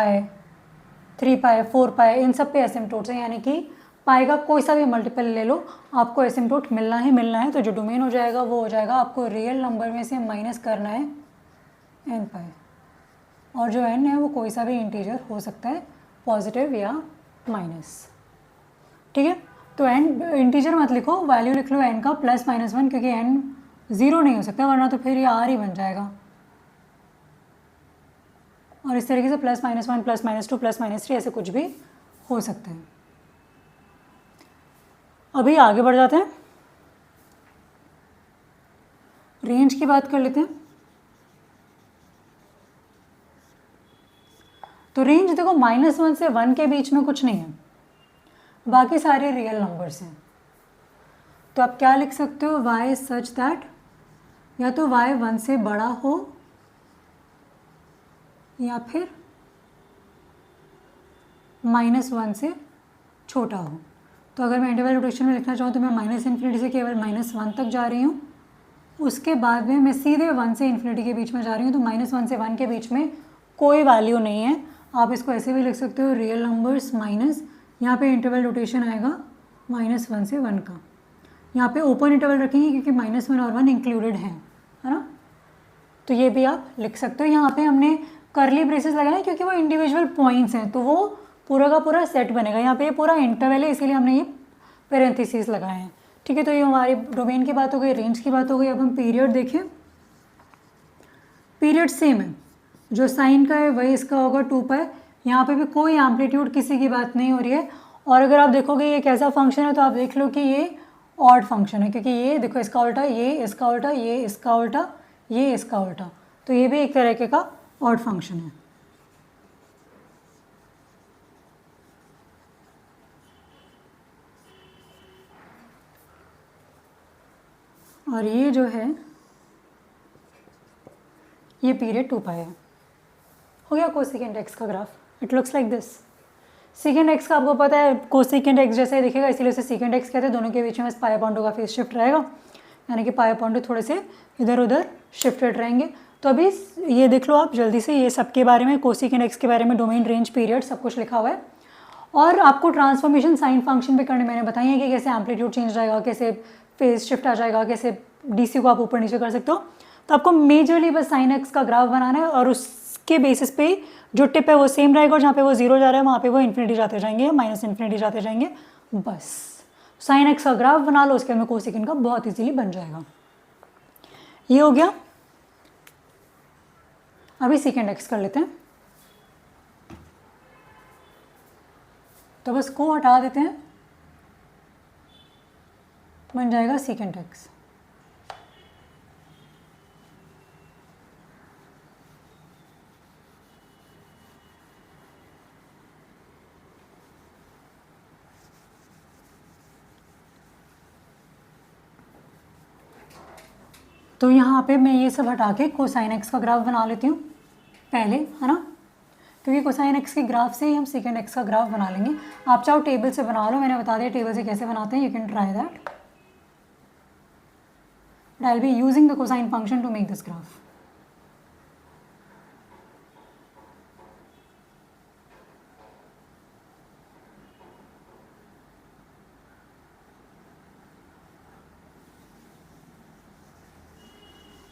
3π, 4π, इन सब पे एसिम्प्टोट्स हैं। यानी कि पाई का कोई सा भी मल्टीपल ले लो, आपको एसिम्प्टोट मिलना है। तो जो डोमेन हो जाएगा वो हो जाएगा, आपको रियल नंबर में से माइनस करना है n π, और जो n है वो कोई सा भी इंटीजर हो सकता है, पॉजिटिव या माइनस। ठीक है, तो n इंटीजर मत लिखो, वैल्यू लिख लो n का +-1, क्योंकि n 0 नहीं हो सकता, वरना तो फिर ये r ही बन जाएगा। और इस तरीके से +-1, +-2, +-3 ऐसे कुछ भी हो सकता है। अभी आगे बढ़ जाते हैं, रेंज की बात कर लेते हैं। तो रेंज देखो -1 से 1 के बीच में कुछ नहीं है, बाकी सारे रियल नंबर्स हैं। तो आप क्या लिख सकते हो, y सच दैट या तो y 1 से बड़ा हो या फिर -1 से छोटा हो। तो अगर मैं इंटरवल रोटेशन में लिखना चाहूँ तो मैं -∞ से केवल -1 तक जा रही हूँ, उसके बाद में मैं सीधे 1 से ∞ के बीच में जा रही हूँ। तो -1 से 1 के बीच में कोई वैल्यू नहीं है। आप इसको ऐसे भी लिख सकते हो, रियल नंबर्स माइनस, यहाँ पे इंटरवल रोटेशन आएगा -1 से 1 का। यहाँ पे ओपन इंटरवल रखेंगे क्योंकि -1 और 1 इंक्लूडेड है ना। तो ये भी आप लिख सकते हो। यहाँ पे हमने करली ब्रेसेस लगाए क्योंकि वो इंडिविजुअल पॉइंट्स हैं, तो वो पूरा का पूरा सेट बनेगा। यहाँ पे ये पूरा इंटरवल है, इसीलिए हमने ये पेरेंथेसिस लगाए हैं। ठीक है, तो ये हमारी डोमेन की बात हो गई, रेंज की बात हो गई। अब हम पीरियड देखें। पीरियड सेम है, जो साइन का है वही इसका होगा 2π। यहाँ पे भी कोई एम्पलीट्यूड किसी की बात नहीं हो रही है। और अगर आप देखोगे ये कैसा फंक्शन है, तो आप देख लो कि ये ऑड फंक्शन है, क्योंकि ये देखो इसका उल्टा, ये इसका उल्टा, ये इसका उल्टा, ये इसका उल्टा, तो ये भी एक तरीके का ऑड फंक्शन है। और ये जो है ये पीरियड 2π है। हो गया कोसेकेंट एक्स का graph. It looks like this. Second x का आपको पता है कोसेकेंट एक्स जैसा ही दिखेगा, इसीलिए उसे सेकेंड एक्स कहते हैं। दोनों के बीच में बस π/2 का फेस शिफ्ट रहेगा, यानी कि π/2 थोड़े से इधर उधर शिफ्टेड रहेंगे। तो अभी ये देख लो आप जल्दी से, ये सब के बारे में, कोसेकेंट एक्स के बारे में, डोमेन, रेंज, पीरियड सब कुछ लिखा हुआ है। और आपको ट्रांसफॉर्मेशन साइन फंक्शन पे करने मैंने बताई है कि कैसे एम्पलीट्यूड चेंज रहेगा, कैसे फेज शिफ्ट आ जाएगा, कैसे डीसी को आप ऊपर नीचे कर सकते हो। तो आपको मेजरली बस साइन एक्स का ग्राफ बनाना है, और उसके बेसिस पे जो टिप है वो सेम रहेगा, और जहाँ पे वो 0 जा रहा है वहाँ पे वो इन्फिनिटी जाते जाएंगे, -∞ जाते जाएंगे। बस साइन एक्स का ग्राफ बना लो, उसके में कोसेकेंट का बहुत इजीली बन जाएगा। ये हो गया। अभी सेकेंड एक्स कर लेते हैं। तो बस को हटा देते हैं, बन जाएगा सेकेंड एक्स। तो यहाँ पे मैं ये सब हटा के कोसाइन एक्स का ग्राफ बना लेती हूँ पहले, है ना, क्योंकि कोसाइन एक्स के ग्राफ से ही हम सेकेंड एक्स का ग्राफ बना लेंगे। आप चाहो टेबल से बना लो, मैंने बता दिया टेबल से कैसे बनाते हैं, you can try that. but I'll be using the cosine function to make this graph.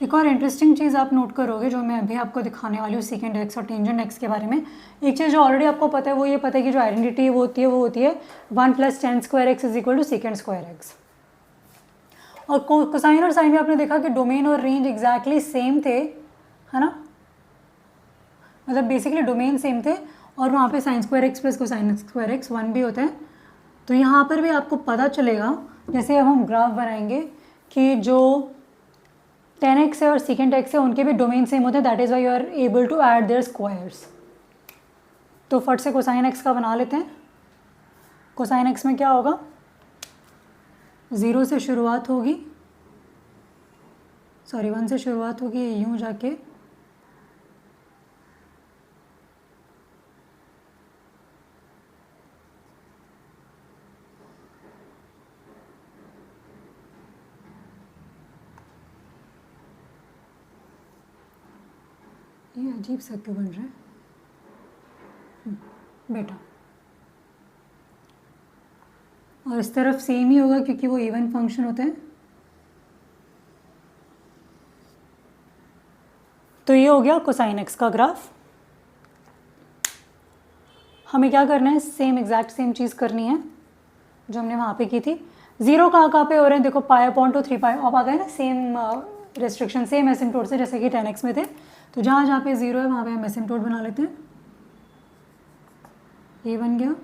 एक और इंटरेस्टिंग चीज़ आप नोट करोगे जो मैं अभी आपको दिखाने वाली हूँ सेकेंड एक्स और टेंजेंट एक्स के बारे में। एक चीज़ जो ऑलरेडी आपको पता है वो ये पता है कि जो आइडेंटिटी वो होती है 1 + tan square x is equal to second square x. और कोसाइन और साइन में आपने देखा कि डोमेन और रेंज एग्जैक्टली सेम थे, है ना, मतलब बेसिकली डोमेन सेम थे और वहाँ पे sine square x plus cosine square x 1 भी होते हैं। तो यहाँ पर भी आपको पता चलेगा जैसे अब हम ग्राफ बनाएंगे कि जो tan x है और secant x है उनके भी डोमेन सेम होते हैं, that is why you are able to add their squares. तो फट से कोसाइन x का बना लेते हैं। कोसाइन x में क्या होगा, 0 से शुरुआत होगी, सॉरी 1 से शुरुआत होगी, यूँ जाके ये अजीब सा क्यों बन रहा है बेटा। और इस तरफ सेम ही होगा क्योंकि वो इवन फंक्शन होते हैं। तो ये हो गया कोसाइन एक्स का ग्राफ। हमें क्या करना है, सेम एग्जैक्ट सेम चीज़ करनी है जो हमने वहाँ पे की थी। 0 कहाँ पे हो रहे हैं, देखो π/3 पाई अब आ गए ना, सेम रेस्ट्रिक्शन सेम एसिम्प्टोट से जैसे कि tan x में थे। तो जहाँ जहाँ पे 0 है वहाँ पे हम एसिम्प्टोट बना लेते हैं। ये बन गया,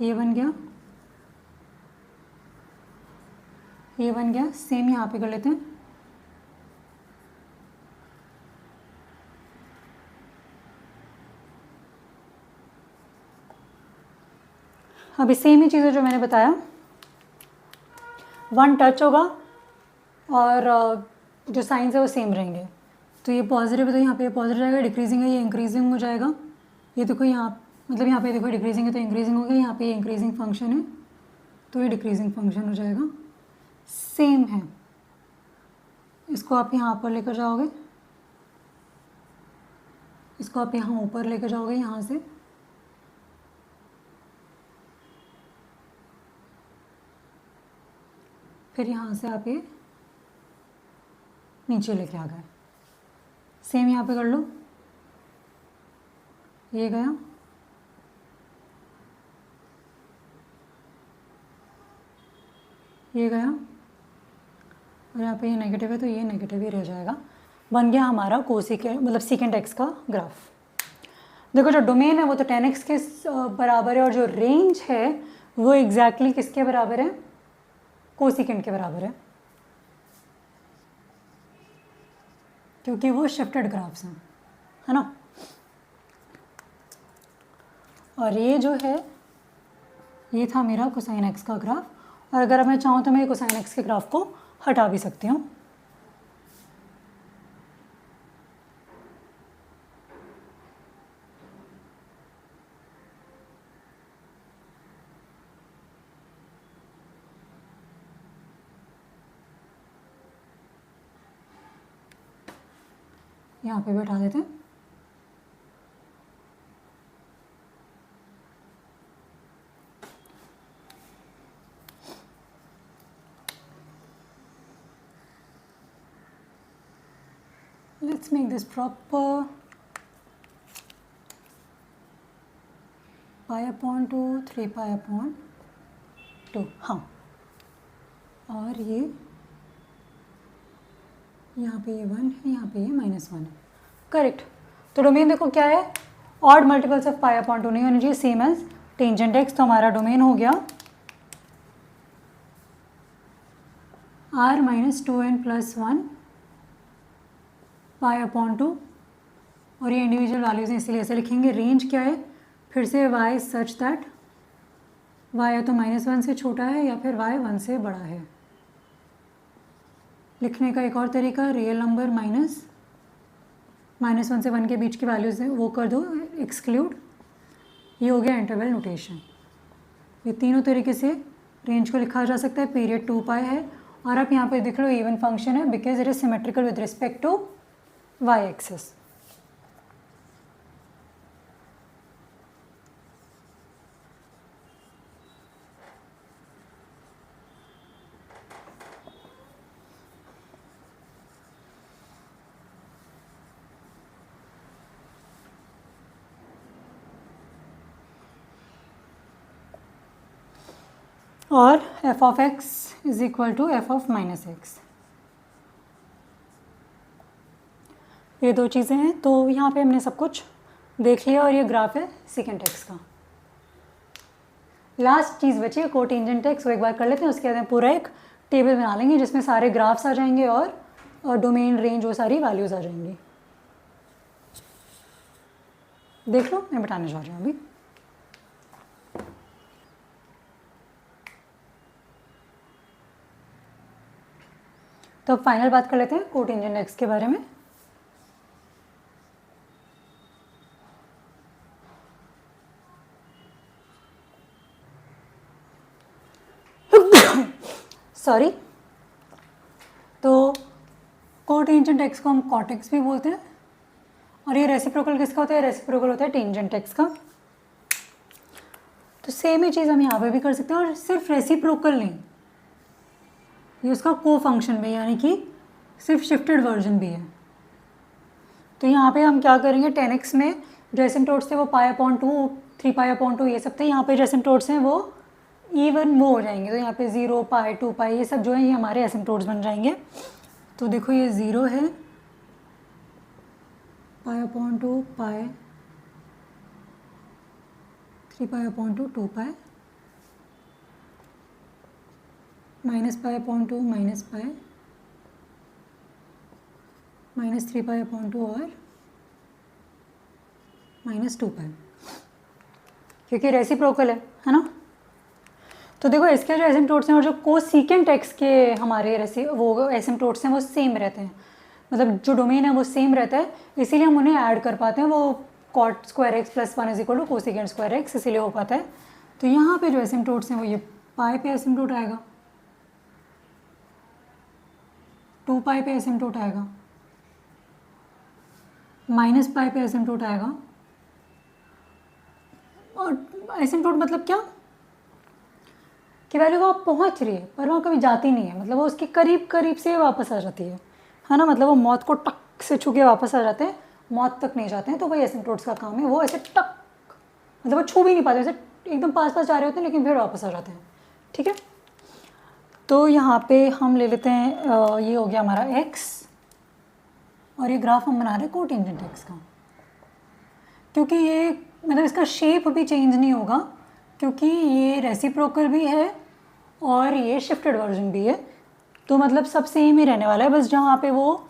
ये बन गया, ये बन गया, सेम यहाँ पे कर लेते हैं। अभी सेम ही चीज़ें जो मैंने बताया, 1 टच होगा और जो साइंस है वो सेम रहेंगे। तो ये पॉजिटिव है तो यहाँ पे पॉजिटिव रहेगा, डिक्रीजिंग है ये इंक्रीजिंग हो जाएगा। ये देखो यहाँ मतलब यहाँ पे देखो डिक्रीजिंग है तो इंक्रीजिंग हो गया, यहाँ पे ये इंक्रीजिंग फंक्शन है तो ये डिक्रीजिंग फंक्शन हो जाएगा। सेम है, इसको आप यहाँ पर लेकर जाओगे, इसको आप यहाँ ऊपर लेकर जाओगे यहाँ से, फिर यहाँ से आप ये नीचे लेके आ गए। सेम यहाँ पे कर लो, ये गया, ये गया और यहाँ पे ये नेगेटिव है तो ये नेगेटिव ही रह जाएगा। बन गया हमारा कोसेकेंट मतलब सेकेंड एक्स का ग्राफ। देखो जो डोमेन है वो तो tan x के बराबर है और जो रेंज है वो एग्जैक्टली किसके बराबर है, कोसेकेंट के बराबर है, क्योंकि वो शिफ्टेड ग्राफ्स हैं, है ना। और ये जो है ये था मेरा कोसाइन एक्स का ग्राफ। और अगर मैं चाहूँ तो मैं कोसाइन एक्स के ग्राफ को हटा भी सकती हूँ। यहाँ पे बैठा देते हैं। Let's make this proper. π/2 3π/2, हाँ। और ये यहाँ पे ये 1 है, यहाँ पे ये -1 है, करेक्ट। तो डोमेन देखो क्या है, ऑड मल्टीपल्स ऑफ π/2 नहीं होनी चाहिए, सेम एज टेंजेंट एक्स। तो हमारा डोमेन हो गया r - 2n + 1 π/2 और ये इंडिविजुअल वैल्यूज हैं इसलिए ऐसे लिखेंगे। रेंज क्या है, फिर से y सच दैट y या तो -1 से छोटा है या फिर y 1 से बड़ा है। लिखने का एक और तरीका, रियल नंबर -1 से 1 के बीच की वैल्यूज़ है वो कर दो एक्सक्लूड। ये हो गया इंटरवल नोटेशन। ये तीनों तरीके से रेंज को लिखा जा सकता है पीरियड 2 पाई है, और आप यहाँ पे देख लो इवन फंक्शन है because it is symmetrical with respect to Y axis. और F of x is equal to F of minus X, ये दो चीज़ें हैं। तो यहाँ पे हमने सब कुछ देख लिया और ये ग्राफ है सेकेंड एक्स का। लास्ट चीज़ बची है कोटेंजेंट एक्स, वो एक बार कर लेते हैं, उसके बाद हम पूरा एक टेबल बना लेंगे जिसमें सारे ग्राफ्स आ जाएंगे और डोमेन रेंज वो सारी वैल्यूज़ आ जाएंगी। देख लो, मैं बताने जा रही हूँ अभी। तो अब फाइनल बात कर लेते हैं कोटेंजेंट एक्स के बारे में। सॉरी, तो कोटेंजेंट एक्स को हम कॉट एक्स भी बोलते हैं, और ये रेसिप्रोकल किसका होता है? रेसिप्रोकल होता है टेंजेंट एक्स का। तो सेम ही चीज़ हम यहाँ पे भी कर सकते हैं, और सिर्फ रेसिप्रोकल नहीं, ये उसका को फंक्शन भी, यानी कि सिर्फ शिफ्टेड वर्जन भी है। तो यहाँ पे हम क्या करेंगे, 10x में जो एसिम्प्टोट्स थे वो π/2, 3π/2 ये सब थे। यहाँ पे जो एसिम्प्टोट्स हैं वो इवन वो हो जाएंगे, तो यहाँ पे 0, π, 2π ये सब जो है ये हमारे एसिम्प्टोट्स बन जाएंगे। तो देखो ये 0 है, π/2, π, 3π/2, 2π, -π/2, -π, -3π/2 और -2π, क्योंकि रेसिप्रोकल है ना। तो देखो इसके जो एसिम्प्टोट्स हैं और जो कोसेकेंट एक्स के हमारे वो एसिम्प्टोट्स हैं वो सेम रहते हैं, मतलब जो डोमेन है वो सेम रहता है, इसीलिए हम उन्हें ऐड कर पाते हैं। वो cot square x plus 1 is equal to cosecant square x इसीलिए हो पाता है। तो यहाँ पे जो एसिम्प्टोट्स हैं वो ये पाई पे एसिम्प्टोट आएगा, 2π पे एसिम्प्टोट आएगा, -π पे एसिम्प्टोट आएगा, और एसिम्प्टोट मतलब क्या कि वैल्यू वहाँ पहुँच रही है पर वहाँ कभी जाती नहीं है, मतलब वो उसके करीब करीब से वापस आ जाती है ना, मतलब वो मौत को टक से छू के वापस आ जाते हैं, मौत तक नहीं जाते हैं। तो वही एसिम्प्टोट्स का काम है, वो ऐसे टक, मतलब वो छू भी नहीं पाते, ऐसे एकदम पास पास जा रहे होते हैं लेकिन फिर वापस आ जाते हैं। ठीक है, तो यहाँ पे हम ले लेते हैं ये हो गया हमारा x, और ये ग्राफ हम बना रहे हैं कोटेंजेंट एक्स का, क्योंकि ये मतलब इसका शेप भी चेंज नहीं होगा, क्योंकि ये रेसिप्रोकल भी है और ये शिफ्टेड वर्जन भी है, तो मतलब सब सेम ही रहने वाला है। बस जहाँ पे वो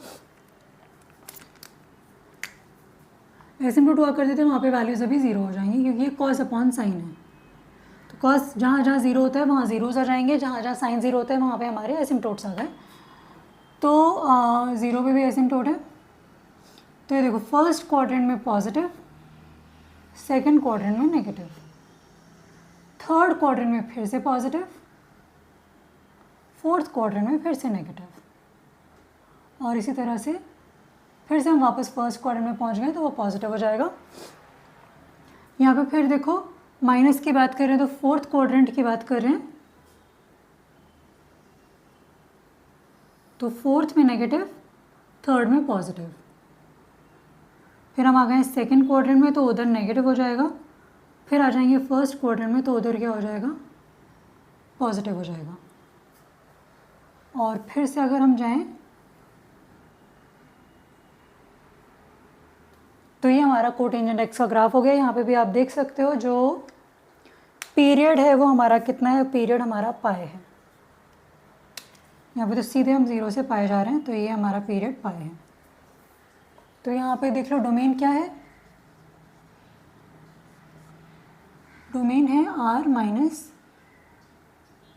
एसिम्प्टोट हुआ कर देते हैं वहाँ पे वैल्यूज अभी 0 हो जाएंगी, क्योंकि ये कॉस अपॉन साइन है। तो कॉस जहाँ जहाँ 0 होता है वहाँ जीरोस आ जाएंगे, जहाँ जहाँ साइन 0 होता है वहाँ पे हमारे एसिम्प्टोट्स आ गए। तो 0 पे भी एसिम्प्टोट है, तो ये देखो फर्स्ट क्वाड्रेंट में पॉजिटिव, सेकंड क्वाड्रेंट में नेगेटिव, थर्ड क्वाड्रेंट में फिर से पॉजिटिव, फोर्थ क्वाड्रेंट में फिर से नेगेटिव, और इसी तरह से फिर से हम वापस फर्स्ट क्वाड्रेंट में पहुंच गए तो वो पॉजिटिव हो जाएगा। यहाँ पे फिर देखो माइनस की बात कर रहे हैं तो फोर्थ क्वाड्रेंट की बात कर रहे हैं, तो फोर्थ में नेगेटिव, थर्ड में पॉजिटिव। फिर हम आ गए सेकंड क्वाड्रेंट में तो उधर नेगेटिव हो जाएगा, फिर आ जाएंगे फर्स्ट क्वाड्रेंट में तो उधर क्या हो जाएगा, पॉजिटिव हो जाएगा। और फिर से अगर हम जाएं तो ये हमारा कोटेंजेंट एक्स का ग्राफ हो गया। यहाँ पे भी आप देख सकते हो जो पीरियड है वो हमारा कितना है, पीरियड हमारा पाई है। यहाँ पे तो सीधे हम 0 से पाई जा रहे हैं, तो ये हमारा पीरियड पाई है। तो यहाँ पे देख लो डोमेन क्या है, डोमेन है r माइनस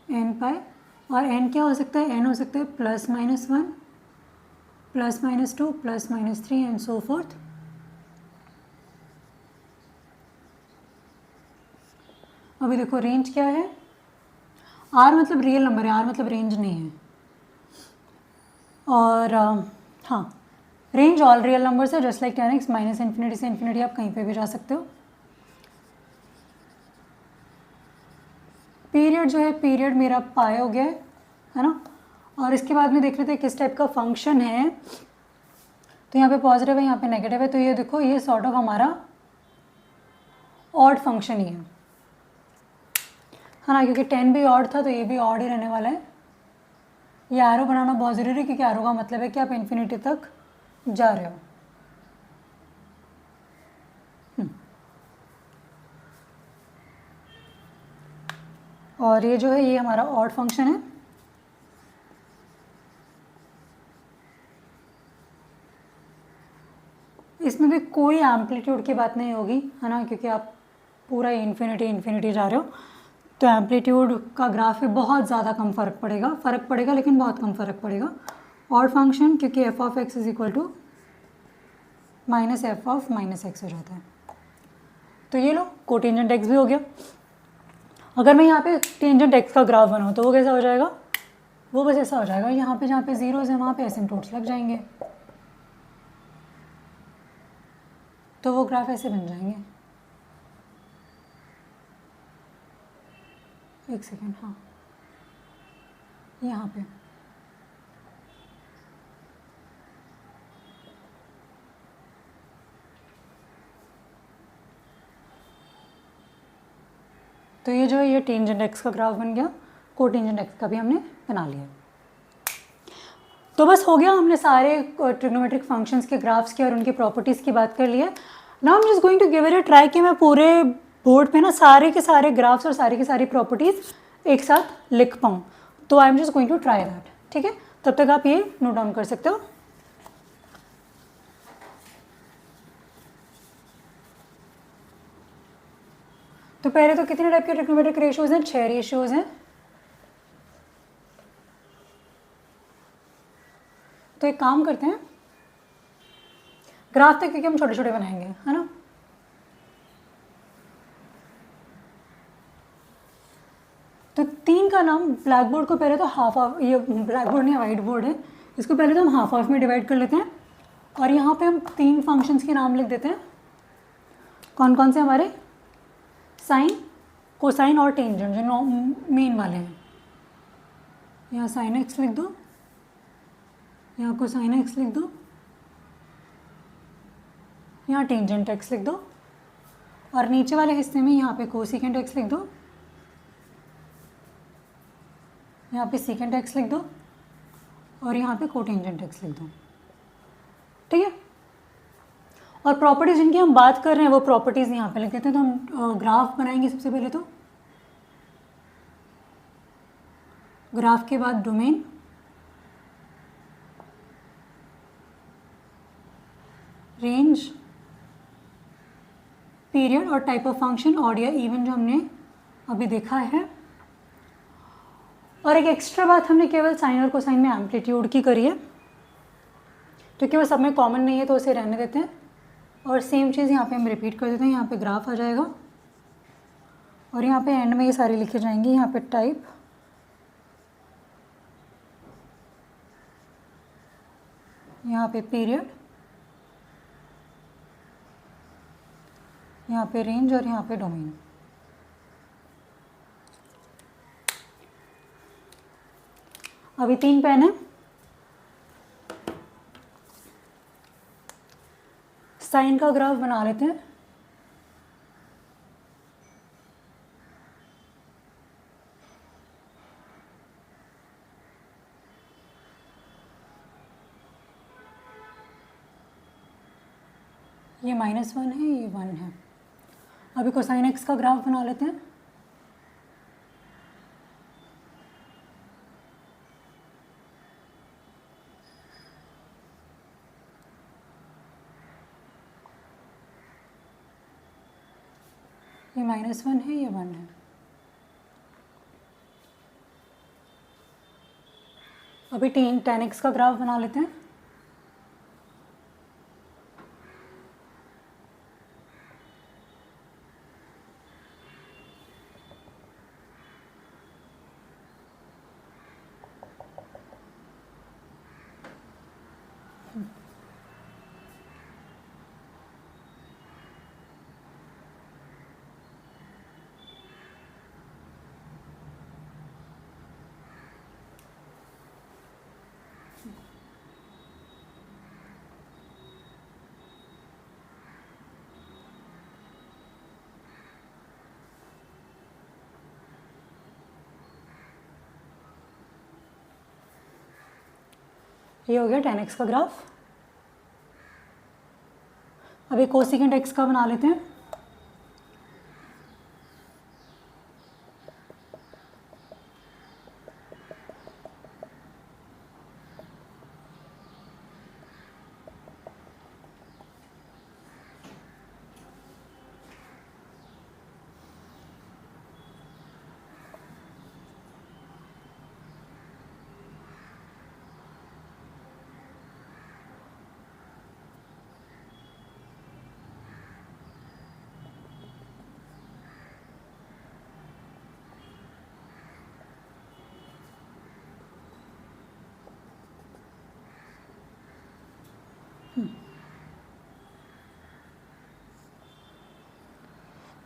एन पाई, और n क्या हो सकता है, n हो सकता है +-1, +-2, +-3 एंड सो फोर्थ। अभी देखो रेंज क्या है, आर मतलब रियल नंबर है, आर मतलब रेंज नहीं है। और हाँ, रेंज ऑल रियल नंबर है, just like 10x, minus infinity से इन्फिनिटी आप कहीं पे भी जा सकते हो। पीरियड जो है, पीरियड मेरा पाए हो गया है ना। और इसके बाद में देख लेते हैं किस टाइप का फंक्शन है। तो यहाँ पे पॉजिटिव है, यहाँ पे नेगेटिव है, तो ये देखो ये सॉर्ट ऑफ हमारा ऑड फंक्शन ही है ना, क्योंकि 10 भी ऑड था तो ये भी ऑड ही रहने वाला है। ये एरो बनाना बहुत ज़रूरी है, क्योंकि एरो का मतलब है कि आप इन्फिनिटी तक जा रहे हो। और ये जो है ये हमारा ऑड फंक्शन है। इसमें भी कोई एम्पलीट्यूड की बात नहीं होगी, है ना, क्योंकि आप पूरा इन्फिनिटी इन्फिनिटी जा रहे हो। तो एम्पलीट्यूड का ग्राफ है, बहुत ज़्यादा कम फ़र्क पड़ेगा लेकिन बहुत कम फ़र्क पड़ेगा। ऑड फंक्शन क्योंकि f of x is equal to minus f of minus x हो जाता है। तो ये लो कोटेंजेंट एक्स भी हो गया। अगर मैं यहाँ पे टेंजेंट एक्स का ग्राफ बनाऊँ तो वो कैसा हो जाएगा, वो बस ऐसा हो जाएगा, यहाँ पे जहाँ पे जीरोज़ हैं वहाँ पे एसिम्प्टोट्स लग जाएंगे, तो वो ग्राफ ऐसे बन जाएंगे। एक सेकेंड, हाँ यहाँ पे तो ये जो है ये टेंजेंट एक्स का ग्राफ बन गया, कोटेंजेंट एक्स का भी हमने बना लिया। तो बस हो गया, हमने सारे ट्रिग्नोमेट्रिक फंक्शंस के ग्राफ्स की और उनकी प्रॉपर्टीज़ की बात कर ली है। Now I am just going to give it a try कि मैं पूरे बोर्ड पे ना सारे के सारे ग्राफ्स और सारी की सारी प्रॉपर्टीज़ एक साथ लिख पाऊँ। तो I am just going to try that, ठीक है। तब तक आप ये नोट डाउन कर सकते हो। तो पहले तो कितने टाइप के ट्रिग्नोमेट्रिक रेशियोज हैं, 6 रेशियोज हैं। तो एक काम करते हैं, ग्राफ तक क्योंकि हम छोटे छोटे बनाएंगे, है ना। तो 3 का नाम ब्लैक बोर्ड को पहले तो हाफ ऑफ, ये ब्लैक बोर्ड नहीं वाइट बोर्ड है, इसको पहले तो हम हाफ ऑफ में डिवाइड कर लेते हैं। और यहाँ पे हम 3 फंक्शंस के नाम लिख देते हैं। कौन कौन से हमारे, साइन, कोसाइन और टेंजेंट, जो मेन वाले हैं। यहाँ साइन एक्स लिख दो, यहाँ कोसाइन एक्स लिख दो, यहाँ टेंजेंट एक्स लिख दो, और नीचे वाले हिस्से में यहाँ पे कोसिकेंट एक्स लिख दो, यहाँ पे सीकेंट एक्स लिख दो, और यहाँ पे कोटेंजेंट एक्स लिख दो, ठीक है। और प्रॉपर्टीज जिनकी हम बात कर रहे हैं वो प्रॉपर्टीज यहाँ पे लिख देते हैं। तो हम ग्राफ बनाएंगे सबसे पहले, तो ग्राफ के बाद डोमेन, रेंज, पीरियड और टाइप ऑफ फंक्शन, ऑड या इवन जो हमने अभी देखा है। और एक एक्स्ट्रा बात हमने केवल साइन और कोसाइन में एम्पलीट्यूड की करी है, क्योंकि वो सब में कॉमन नहीं है तो उसे रहने देते हैं। और सेम चीज़ यहाँ पे हम रिपीट कर देते हैं। यहाँ पे ग्राफ आ जाएगा और यहाँ पे एंड में ये सारे लिखे जाएंगे। यहाँ पे टाइप, यहाँ पे पीरियड, यहाँ पे रेंज और यहाँ पे डोमेन। अभी 3 पेन है। साइन का ग्राफ बना लेते हैं। ये -1 है, ये 1 है। अभी कोसाइन एक्स का ग्राफ बना लेते हैं। ये -1 है, ये 1 है। अभी tan x का ग्राफ बना लेते हैं। ये हो गया tan x का ग्राफ। अभी कोसिकेंट x का बना लेते हैं।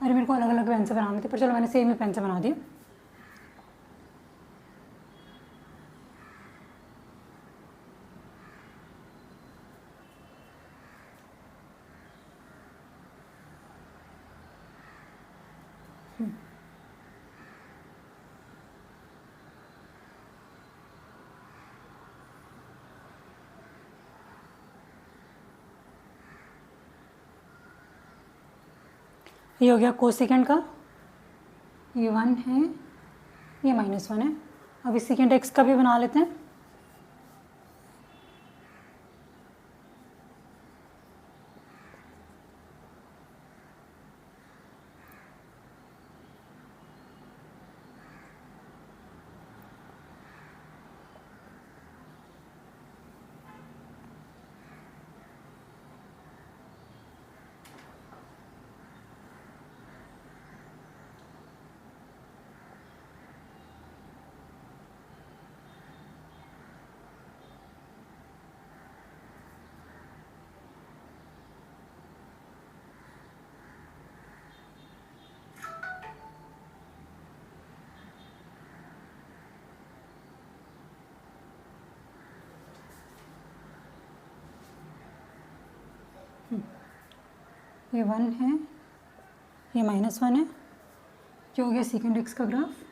अरे मेरे को अलग अलग पेन से बनानी थी, पर चलो मैंने सेम ही पेन से बना दी। ये हो गया कोसिकेंट का, ये 1 है, ये -1 है। अब इस सेकेंड x का भी बना लेते हैं। ये 1 है, ये -1 है। ये हो गया सेकेंड x का ग्राफ।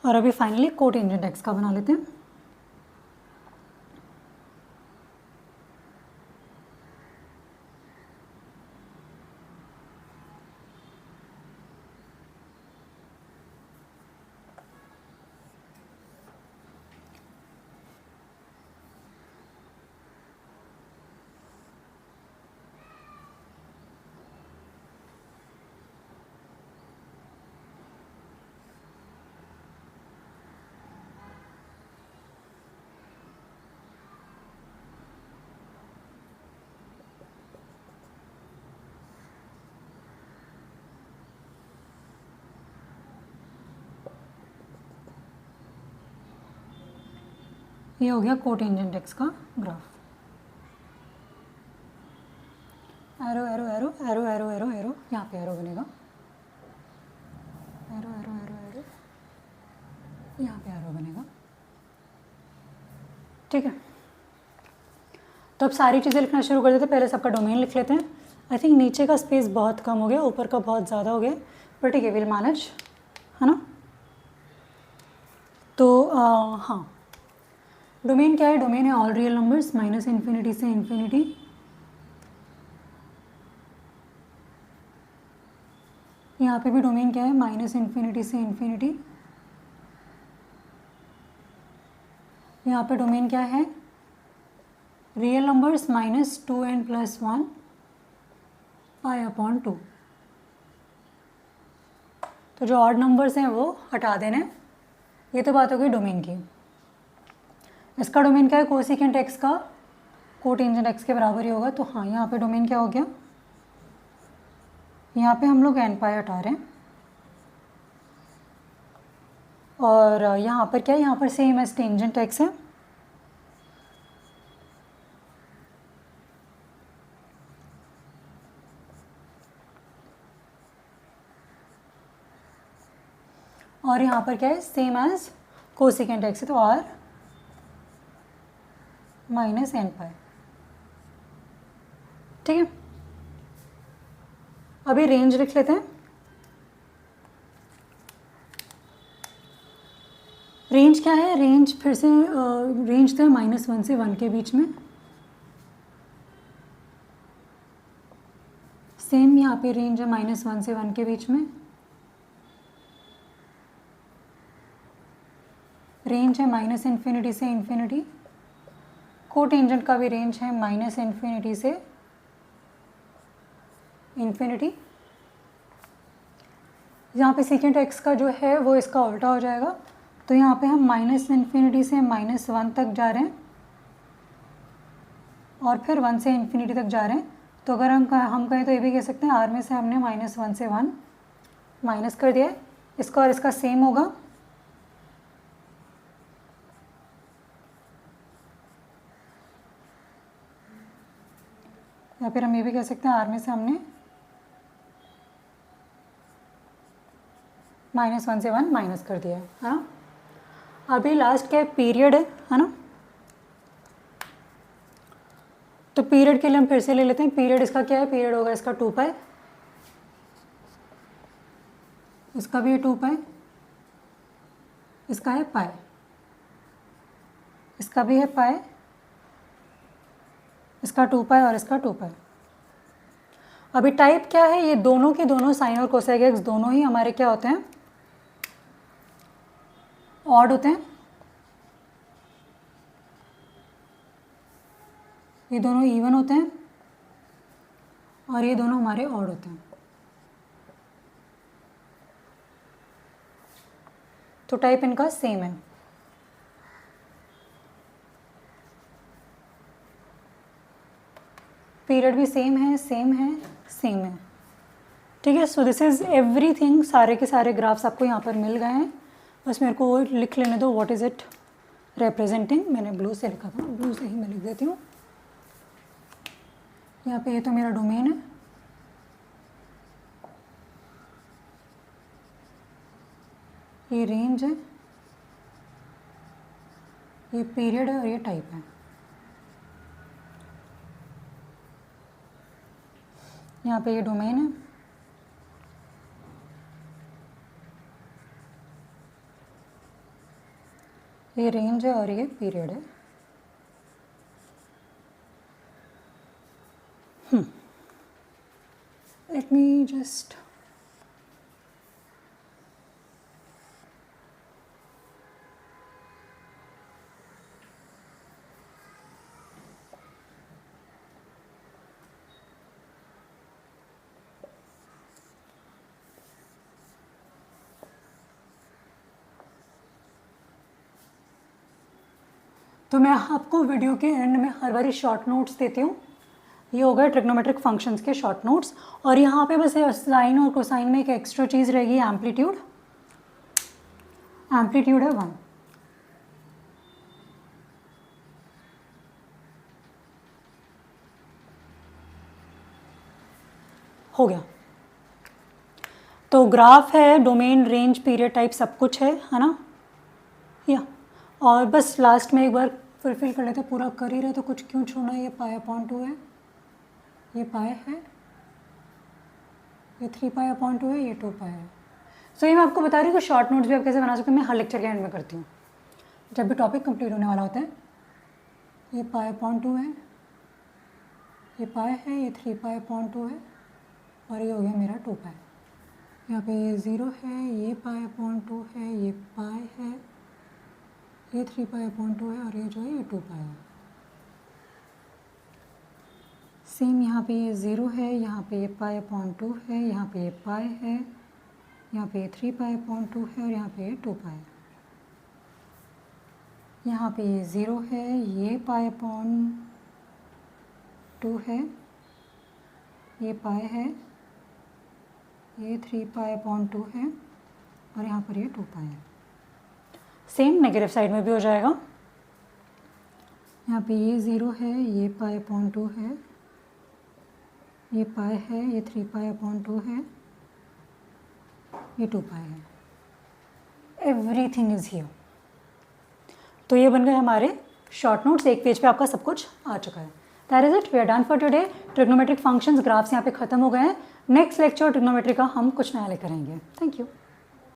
और अभी फाइनली कोटेंजेंट x का बना लेते हैं। ये हो गया कोटेंजेंट x का graph. Arrow arrow arrow arrow arrow arrow arrow, यहाँ पे एरो बनेगा, एरो एरो एरो एरो, यहाँ पे एरो बनेगा। ठीक है, तो अब सारी चीज़ें लिखना शुरू कर देते हैं। पहले सबका डोमेन लिख लेते हैं। आई थिंक नीचे का स्पेस बहुत कम हो गया, ऊपर का बहुत ज़्यादा हो गया, पर ठीक है, विल मैनेज, है ना। तो हाँ, डोमेन क्या है? डोमेन है ऑल रियल नंबर्स -∞ से इन्फिनिटी। यहाँ पे भी डोमेन क्या है? -∞ से इन्फिनिटी। यहाँ पे डोमेन क्या है? Real numbers -2n + 1 π/2। तो जो ऑड नंबर्स हैं वो हटा देने। ये तो बात हो गई डोमेन की। इसका डोमेन क्या है? कोसिकेंट x का कोटेंजेंट x के बराबर ही होगा। तो हाँ, यहाँ पे डोमेन क्या हो गया? यहाँ पे हम लोग n π हटा रहे हैं, और यहाँ पर क्या है? यहाँ पर सेम एज टेंजेंट x है। और यहाँ पर क्या है? सेम एज कोसिकेंट x है, तो r -n π। ठीक है, अभी रेंज लिख लेते हैं। रेंज क्या है, रेंज फिर से रेंज तो है -1 से 1 के बीच में। सेम यहाँ पे रेंज है -1 से 1 के बीच में। रेंज है -∞ से इन्फिनिटी। कोटेंजेंट का भी रेंज है -∞ से इन्फिनिटी। यहाँ पे सेकेंड एक्स का जो है वो इसका उल्टा हो जाएगा, तो यहाँ पे हम -∞ से -1 तक जा रहे हैं और फिर 1 से इन्फिनिटी तक जा रहे हैं। तो अगर हम कहें तो ये भी कह सकते हैं, आर में से हमने -1 से 1 माइनस कर दिया है, इसका और इसका सेम होगा। या फिर हम ये भी कह सकते हैं, आर में से हमने -1 से 1 माइनस कर दिया है ना। अभी लास्ट क्या है, पीरियड है ना। तो पीरियड के लिए हम फिर से ले लेते हैं। पीरियड इसका क्या है, पीरियड होगा इसका 2 पाई, इसका भी है 2 पाई, इसका है पाई, इसका भी है पाई, इसका 2 पाई और इसका 2 पाई। अभी टाइप क्या है, ये दोनों के दोनों साइन और कोसेक एक्स दोनों ही हमारे क्या होते हैं, ऑड होते हैं। ये दोनों इवन होते हैं और ये दोनों हमारे ऑड होते हैं। तो टाइप इनका सेम है। पीरियड भी सेम है, सेम है, सेम है। ठीक है, सो दिस इज़ एवरीथिंग। सारे के सारे ग्राफ्स आपको यहाँ पर मिल गए हैं। बस मेरे को लिख लेने दो, व्हाट इज़ इट रिप्रेजेंटिंग। मैंने ब्लू से लिखा था, ब्लू से ही मैं लिख देती हूँ। यहाँ पे ये तो मेरा डोमेन है, ये रेंज है, ये पीरियड है और ये टाइप है। यहाँ पे ये डोमेन है, ये रेंज है और ये पीरियड है। लेट मी जस्ट तो मैं आपको वीडियो के एंड में हर बारी शॉर्ट नोट्स देती हूँ। ये हो गए ट्रिग्नोमेट्रिक फंक्शंस के शॉर्ट नोट्स। और यहाँ पे बस साइन और कोसाइन में एक एक्स्ट्रा चीज़ रहेगी, एम्पलीट्यूड। एम्पलीट्यूड है 1। हो गया। तो ग्राफ है, डोमेन, रेंज, पीरियड, टाइप सब कुछ है ना। या और बस लास्ट में एक बार फुलफिल कर लेते, पूरा कर ही रहे तो कुछ क्यों छोड़ना। ये π/2 है, ये पाई है, ये 3π/2 है, ये 2 पाई है। सो ये मैं आपको बता रही हूँ कि शॉर्ट नोट्स भी आप कैसे बना सकते हैं। मैं हर लेक्चर के एंड में करती हूँ, जब भी टॉपिक कंप्लीट होने वाला होता है। ये π/2 है, ये पाई है, ये 3π/2 है और ये हो गया मेरा 2 पाई। यहाँ पे ये 0 है, ये π/2 है, ये पाई है, ये 3π/2 है और ये जो है ये 2 पाई है। सेम यहाँ पे ये 0 है, यहाँ पे ये π/2 है, यहाँ पे ये पाई है, यहाँ पे ये 3π/2 है और यहाँ पे ये 2 पाई है। यहाँ पे ये 0 है, ये π/2 है, ये पाई है, ये 3π/2 है और यहाँ पर ये 2 पाई है। सेम नेगेटिव साइड में भी हो जाएगा। यहाँ पे ये 0 है, ये π/2 है, ये पाई है, ये 3π/2 है, ये 2 पाई है। Everything is here. तो ये बन गए हमारे शॉर्ट नोट्स। एक पेज पे आपका सब कुछ आ चुका है। That is it, we are done for today. Trigonometric functions, graphs यहाँ पे ख़त्म हो गए हैं। नेक्स्ट लेक्चर ट्रिग्नोमेट्री का हम कुछ नया लेकर आएंगे। Thank you.